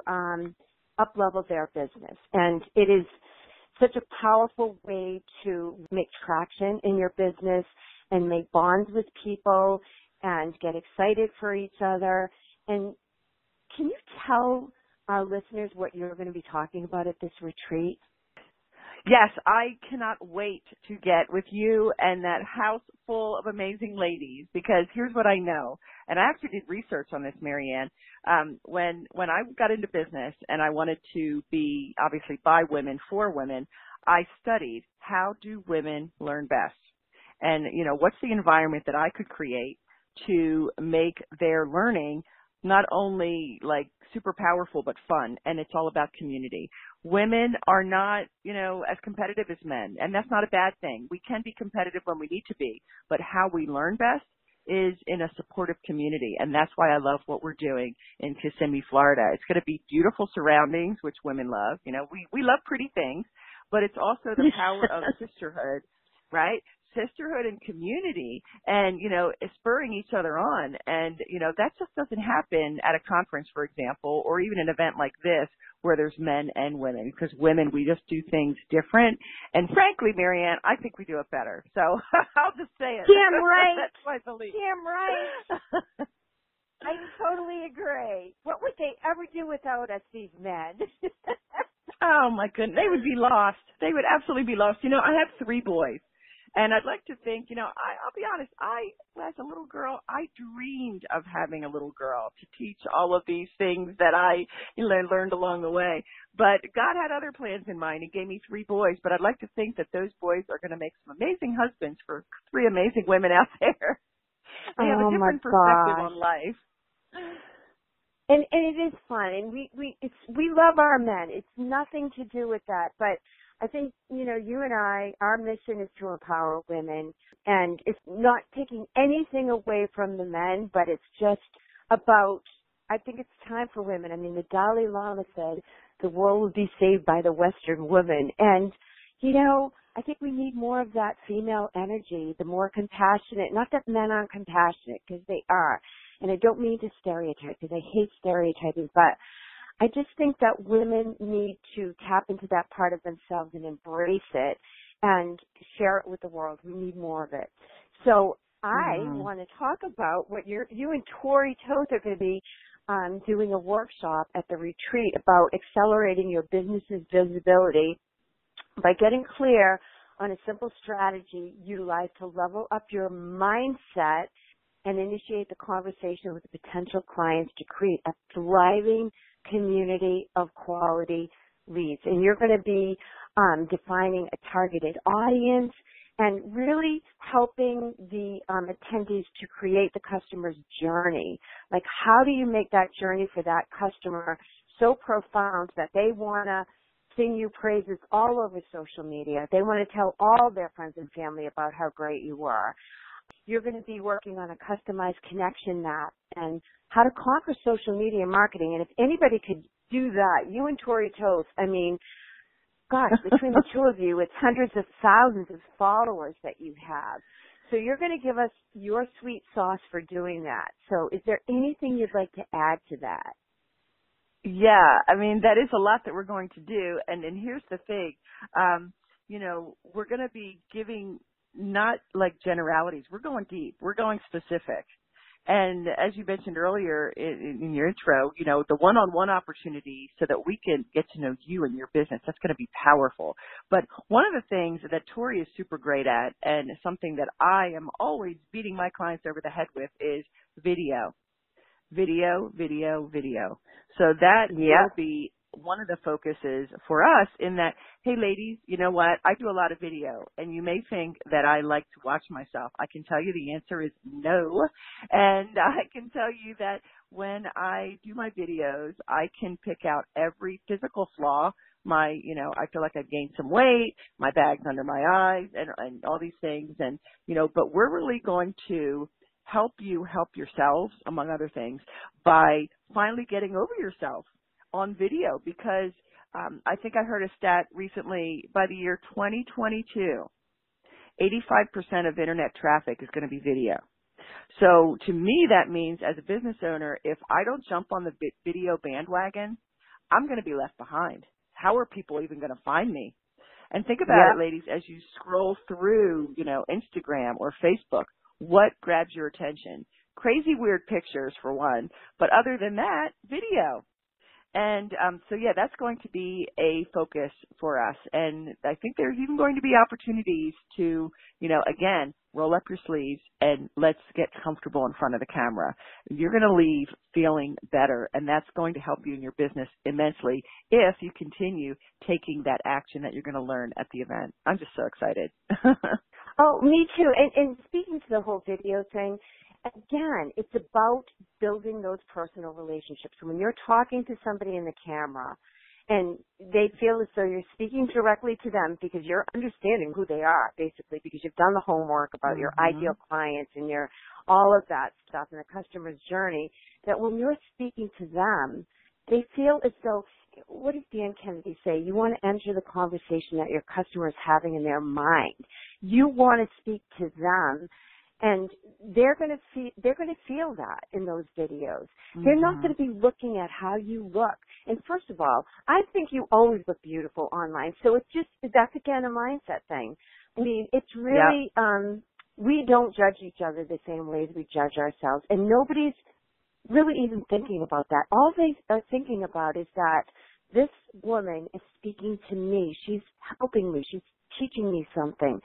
up-level their business. And it is such a powerful way to make traction in your business and make bonds with people and get excited for each other. And can you tell our listeners what you're going to be talking about at this retreat? Yes, I cannot wait to get with you and that house full of amazing ladies, because here's what I know. And I actually did research on this, Marianne. When I got into business and I wanted to be obviously by women for women, I studied how do women learn best? And, what's the environment that I could create to make their learning not only like super powerful, but fun. And it's all about community. Women are not, as competitive as men. And that's not a bad thing. We can be competitive when we need to be, but how we learn best is in a supportive community. And that's why I love what we're doing in Kissimmee, Florida. It's going to be beautiful surroundings, which women love. We love pretty things, but it's also the power of sisterhood, right? Sisterhood and community and, spurring each other on. And, that just doesn't happen at a conference, for example, or even an event like this where there's men and women, because women, we just do things different. And frankly, Marianne, I think we do it better. So I'll just say it. Damn right. That's my belief. Damn right. I totally agree. What would they ever do without us, these men? Oh, my goodness. They would be lost. They would absolutely be lost. I have 3 boys. And I'd like to think, I'll be honest, as a little girl, I dreamed of having a little girl to teach all of these things that I learned along the way. But God had other plans in mind. He gave me 3 boys. But I'd like to think that those boys are going to make some amazing husbands for 3 amazing women out there. They have a different perspective on life. And it is fun. And we love our men. It's nothing to do with that. But I think, you and I, our mission is to empower women, and it's not taking anything away from the men, but it's just about, I think it's time for women. I mean, the Dalai Lama said the world will be saved by the Western woman. And, I think we need more of that female energy, the more compassionate, not that men aren't compassionate, because they are. And I don't mean to stereotype, because I hate stereotyping, but I just think that women need to tap into that part of themselves and embrace it and share it with the world. We need more of it. So I want to talk about what you and Tori Toth are going to be doing a workshop at the retreat about accelerating your business's visibility by getting clear on a simple strategy utilized to level up your mindset and initiate the conversation with the potential clients to create a thriving community of quality leads. And you're going to be defining a targeted audience and really helping the attendees to create the customer's journey. Like, how do you make that journey for that customer so profound that they want to sing you praises all over social media? They want to tell all their friends and family about how great you are. You're going to be working on a customized connection map and how to conquer social media marketing. And if anybody could do that, you and Tori Toth, I mean, gosh, between the two of you, it's hundreds of thousands of followers that you have. So you're going to give us your sweet sauce for doing that. So is there anything you'd like to add to that? Yeah, I mean, that is a lot that we're going to do. And here's the thing, we're going to be giving not like generalities. We're going deep. We're going specific. And as you mentioned earlier in your intro, the one-on-one opportunity so that we can get to know you and your business, that's going to be powerful. But one of the things that Tori is super great at, and something that I am always beating my clients over the head with, is video. Video. So that will be one of the focuses for us in that, hey ladies, you know what? I do a lot of video and you may think that I like to watch myself. I can tell you the answer is no. And I can tell you that when I do my videos, I can pick out every physical flaw. I feel like I've gained some weight, my bag's under my eyes and all these things. And, but we're really going to help you help yourselves, among other things, by finally getting over yourself on video, because I think I heard a stat recently, by the year 2022, 85% of internet traffic is going to be video. So to me, that means as a business owner, if I don't jump on the video bandwagon, I'm going to be left behind. How are people even going to find me? And think about it, ladies, as you scroll through, Instagram or Facebook, what grabs your attention? Crazy weird pictures for one, but other than that, video. And that's going to be a focus for us. And I think there's even going to be opportunities to, again, roll up your sleeves and let's get comfortable in front of the camera. You're going to leave feeling better, and that's going to help you in your business immensely if you continue taking that action that you're going to learn at the event. I'm just so excited. Oh, me too. And speaking to the whole video thing, again, it's about building those personal relationships. So when you're talking to somebody in the camera and they feel as though you're speaking directly to them because you're understanding who they are, basically, because you've done the homework about your ideal clients and your all of that stuff and the customer's journey, that when you're speaking to them, they feel as though, what does Dan Kennedy say? You want to enter the conversation that your customer is having in their mind. You want to speak to them. And they're going to feel that in those videos. They're not going to be looking at how you look. And first of all, I think you always look beautiful online. So that's again a mindset thing. I mean, it's really, we don't judge each other the same way as we judge ourselves. And nobody's really even thinking about that. All they are thinking about is that this woman is speaking to me. She's helping me. She's teaching me something.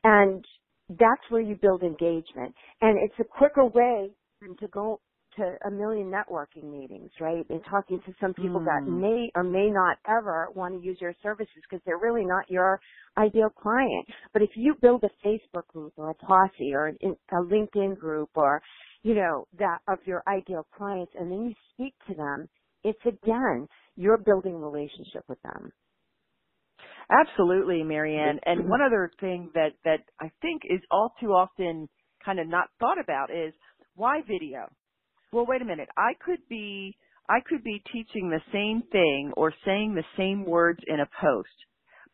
And that's where you build engagement. And it's a quicker way to go to a million networking meetings, right? And talking to some people that may or may not ever want to use your services because they're really not your ideal client. But if you build a Facebook group or a posse or a LinkedIn group or, that of your ideal clients, and then you speak to them, it's again, you're building a relationship with them. Absolutely, Marianne. And one other thing that I think is all too often kind of not thought about is, why video? Well, wait a minute. I could be teaching the same thing or saying the same words in a post,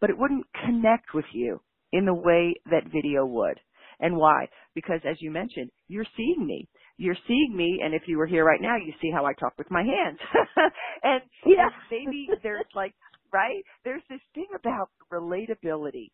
but it wouldn't connect with you in the way that video would. And why? Because as you mentioned, you're seeing me. You're seeing me, and if you were here right now, you see how I talk with my hands. and maybe there's right? There's this thing about relatability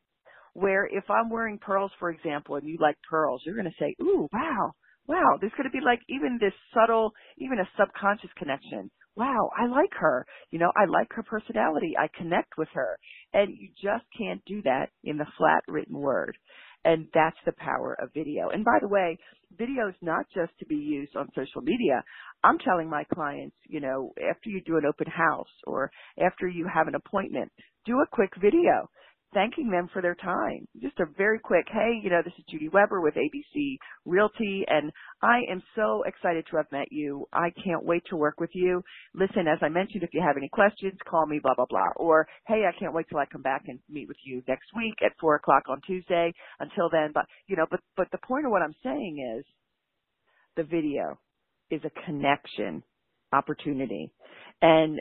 where if I'm wearing pearls, for example, and you like pearls, you're going to say, ooh, wow, wow, there's going to be like even this subtle, even a subconscious connection. Wow, I like her. I like her personality. I connect with her. And you just can't do that in the flat written word. And that's the power of video. And by the way, video is not just to be used on social media. I'm telling my clients, after you do an open house or after you have an appointment, do a quick video thanking them for their time. Just a very quick, hey, this is Judy Weber with ABC Realty, and I am so excited to have met you. I can't wait to work with you. Listen, as I mentioned, if you have any questions, call me, blah, blah, blah. Or, hey, I can't wait till I come back and meet with you next week at 4 o'clock on Tuesday. Until then, but the point of what I'm saying is the video is a connection opportunity. And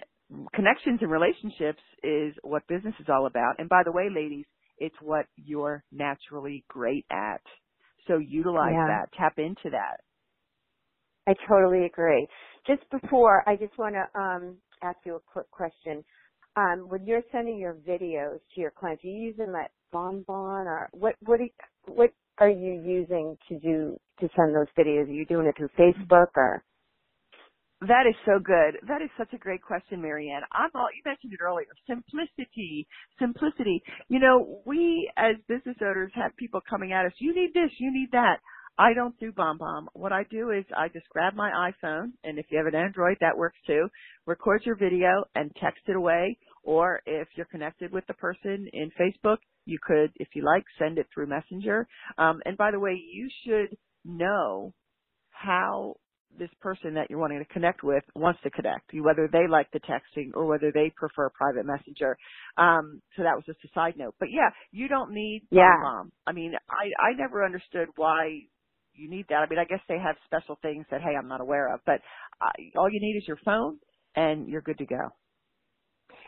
connections and relationships is what business is all about. And by the way, ladies, it's what you're naturally great at. So utilize that. Tap into that. I totally agree. Just before, I just want to ask you a quick question. When you're sending your videos to your clients, are you using that Bonbon, or what are you using to send those videos? Are you doing it through Facebook or? That is so good. That is such a great question, Marianne. You mentioned it earlier. Simplicity. We as business owners have people coming at us. You need this. You need that. I don't do BombBomb. What I do is I just grab my iPhone, and if you have an Android, that works too. Record your video and text it away. Or if you're connected with the person in Facebook, you could, if you like, send it through Messenger. And by the way, you should know how this person that you're wanting to connect with wants to connect, whether they like the texting or whether they prefer private messenger. So that was just a side note. But yeah, you don't need BombBomb. I mean, I never understood why you need that. I mean, I guess they have special things that, hey, I'm not aware of. But all you need is your phone and you're good to go.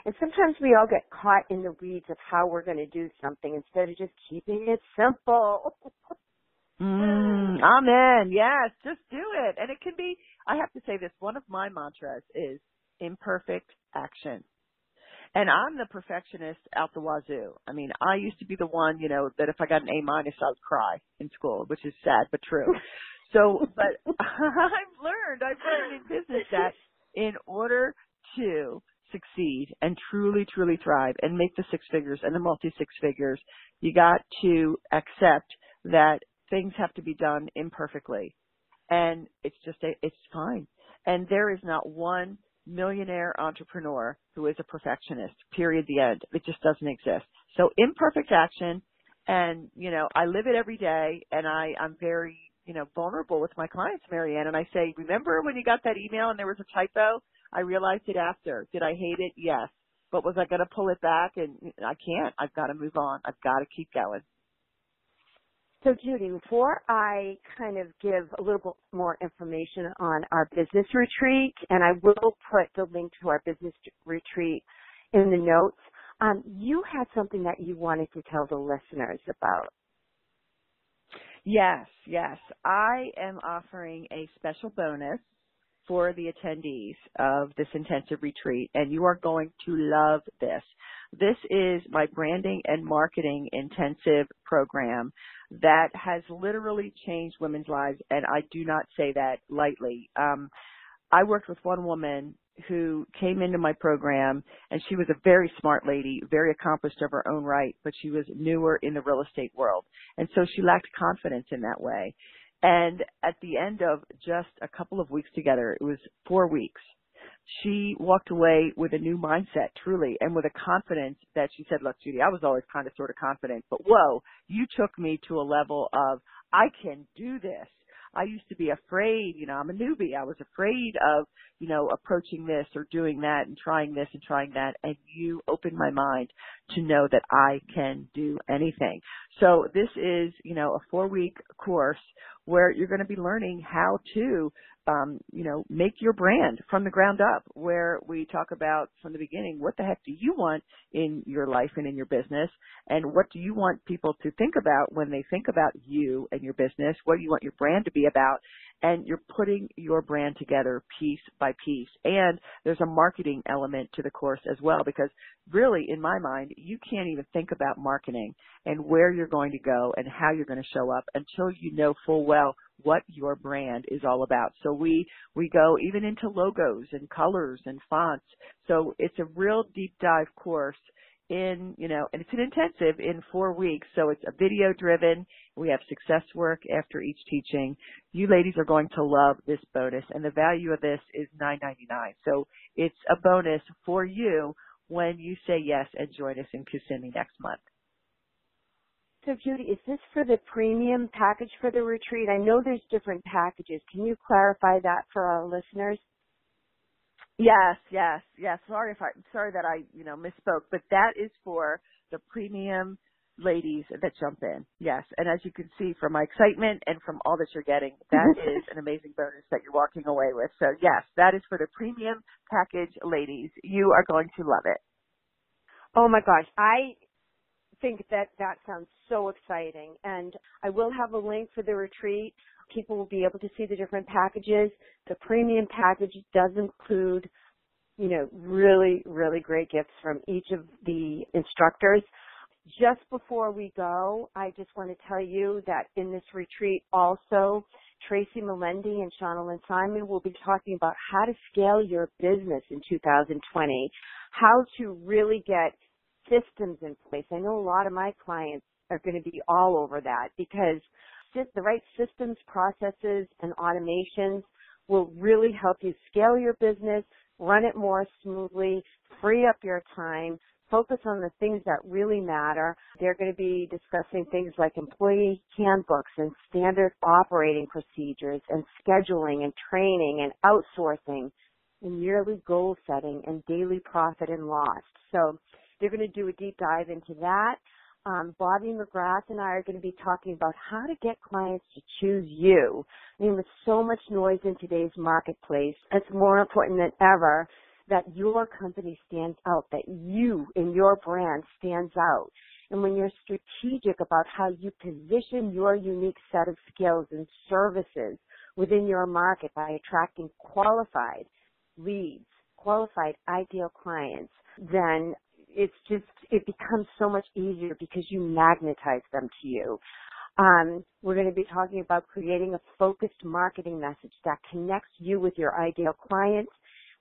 And sometimes we all get caught in the weeds of how we're going to do something instead of just keeping it simple. Amen. Yes, just do it. And it can be, I have to say this, one of my mantras is imperfect action. And I'm the perfectionist out the wazoo. I mean, I used to be the one, that if I got an A-, I would cry in school, which is sad but true. So, but I've learned in business that in order to succeed and truly, truly thrive and make the six figures and the multi-six figures, you got to accept that things have to be done imperfectly. And it's fine. And there is not one millionaire entrepreneur who is a perfectionist, period, the end. It just doesn't exist. So imperfect action. And, I live it every day, and I'm very, vulnerable with my clients, Marianne. And I say, remember when you got that email and there was a typo? I realized it after. Did I hate it? Yes. But was I going to pull it back? And I can't. I've got to move on. I've got to keep going. So, Judy, before I kind of give a little bit more information on our business retreat, and I will put the link to our business retreat in the notes, you had something that you wanted to tell the listeners about. Yes. I am offering a special bonus for the attendees of this intensive retreat, and you are going to love this. This is my branding and marketing intensive program that has literally changed women's lives, and I do not say that lightly. I worked with one woman who came into my program, and she was a very smart lady, very accomplished of her own right, but she was newer in the real estate world, and so she lacked confidence in that way. And at the end of just a couple of weeks together, it was 4 weeks, she walked away with a new mindset, truly, and with a confidence that she said, look, Judy, I was always kind of sort of confident, but whoa, you took me to a level of, I can do this. I used to be afraid, I'm a newbie. I was afraid of, approaching this or doing that and trying this and trying that. And you opened my mind to know that I can do anything. So this is, a 4-week course where you're going to be learning how to, make your brand from the ground up, where we talk about from the beginning, what the heck do you want in your life and in your business? And what do you want people to think about when they think about you and your business? What do you want your brand to be about? And you're putting your brand together piece by piece. And there's a marketing element to the course as well, because really, in my mind, you can't even think about marketing and where you're going to go and how you're going to show up until you know full well what your brand is all about. So we go even into logos and colors and fonts. So it's a real deep dive course and it's an intensive in 4 weeks. So it's a video driven. We have success work after each teaching. You ladies are going to love this bonus, and the value of this is $9.99. So it's a bonus for you when you say yes and join us in Kissimmee next month. So, Judy, is this for the premium package for the retreat? I know there's different packages. Can you clarify that for our listeners? Yes. Sorry that I misspoke, but that is for the premium ladies that jump in. Yes, and as you can see from my excitement and from all that you're getting, that is an amazing bonus that you're walking away with. So yes, that is for the premium package ladies. You are going to love it. Oh my gosh, I think that sounds so exciting, and I will have a link for the retreat. People will be able to see the different packages. The premium package does include, really, really great gifts from each of the instructors. Just before we go, I just want to tell you that in this retreat also, Tracy Melendi and Shonalyn Simon will be talking about how to scale your business in 2020, how to really get systems in place. I know a lot of my clients are going to be all over that because the right systems, processes, and automations will really help you scale your business, run it more smoothly, free up your time, focus on the things that really matter. They're going to be discussing things like employee handbooks and standard operating procedures and scheduling and training and outsourcing and yearly goal setting and daily profit and loss. So they're going to do a deep dive into that. Bobby McGrath and I are going to be talking about how to get clients to choose you. I mean, with so much noise in today's marketplace, it's more important than ever that your company stands out, that you and your brand stands out. And when you're strategic about how you position your unique set of skills and services within your market by attracting qualified leads, qualified ideal clients, then it becomes so much easier because you magnetize them to you. We're going to be talking about creating a focused marketing message that connects you with your ideal clients.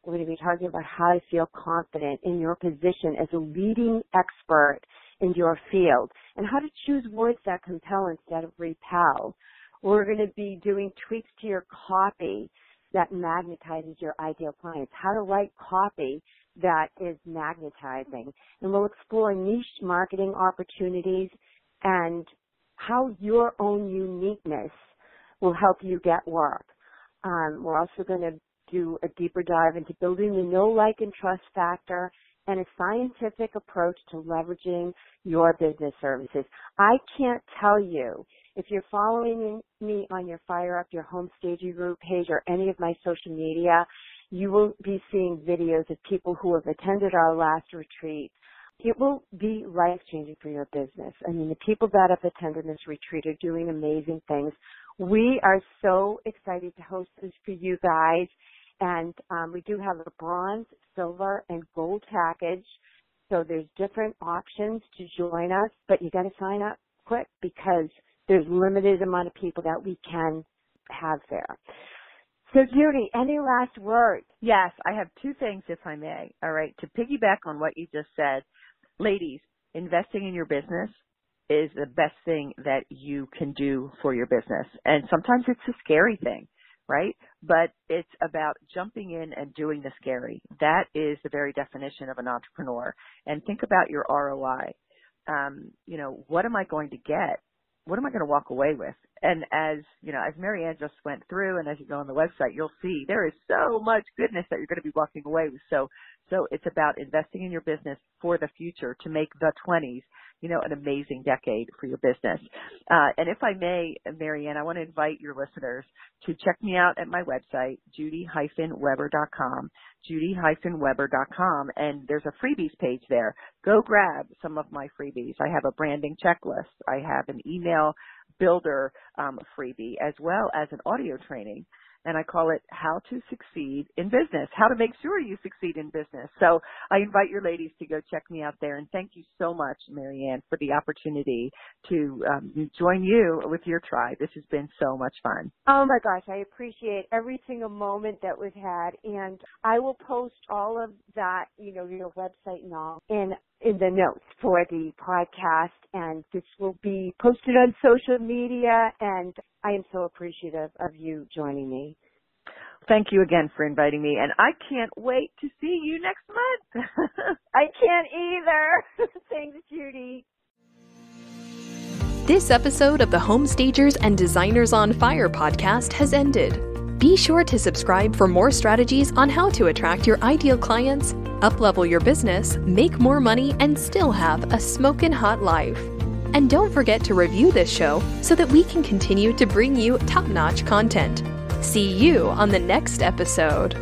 We're going to be talking about how to feel confident in your position as a leading expert in your field and how to choose words that compel instead of repel. We're going to be doing tweaks to your copy that magnetizes your ideal clients, how to write copy that is magnetizing. And we'll explore niche marketing opportunities and how your own uniqueness will help you get work. We're also going to do a deeper dive into building the know, like, and trust factor and a scientific approach to leveraging your business services. I can't tell you, if you're following me on your Fire Up Your Home Staging Group page or any of my social media, you will be seeing videos of people who have attended our last retreat. It will be life-changing for your business. I mean, the people that have attended this retreat are doing amazing things. We are so excited to host this for you guys. And we do have a bronze, silver, and gold package. So there's different options to join us, but you got to sign up quick because there's limited amount of people that we can have there. So, Judy, any last words? Yes, I have two things, if I may. All right, to piggyback on what you just said, ladies, investing in your business is the best thing that you can do for your business. And sometimes it's a scary thing, right? But it's about jumping in and doing the scary. That is the very definition of an entrepreneur. And think about your ROI. What am I going to get? What am I going to walk away with? And as Marianne just went through, and as you go on the website, you'll see there is so much goodness that you're going to be walking away with. So it's about investing in your business for the future to make the 20s, an amazing decade for your business. And if I may, Marianne, I want to invite your listeners to check me out at my website, judy-weber.com, judy-weber.com, and there's a freebies page there. Go grab some of my freebies. I have a branding checklist. I have an email builder freebie, as well as an audio training and I call it How to Succeed in Business, how to make sure you succeed in business. So I invite your ladies to go check me out there. And thank you so much, Marianne, for the opportunity to join you with your tribe. This has been so much fun. Oh my gosh, I appreciate every single moment that we've had, and I will post all of that, your website and all in the notes for the podcast, and this will be posted on social media, and I am so appreciative of you joining me. Thank you again for inviting me, and I can't wait to see you next month. I can't either. Thanks, Judy. This episode of the Homestagers and Designers on Fire podcast has ended. Be sure to subscribe for more strategies on how to attract your ideal clients, up-level your business, make more money, and still have a smokin' hot life. And don't forget to review this show so that we can continue to bring you top-notch content. See you on the next episode.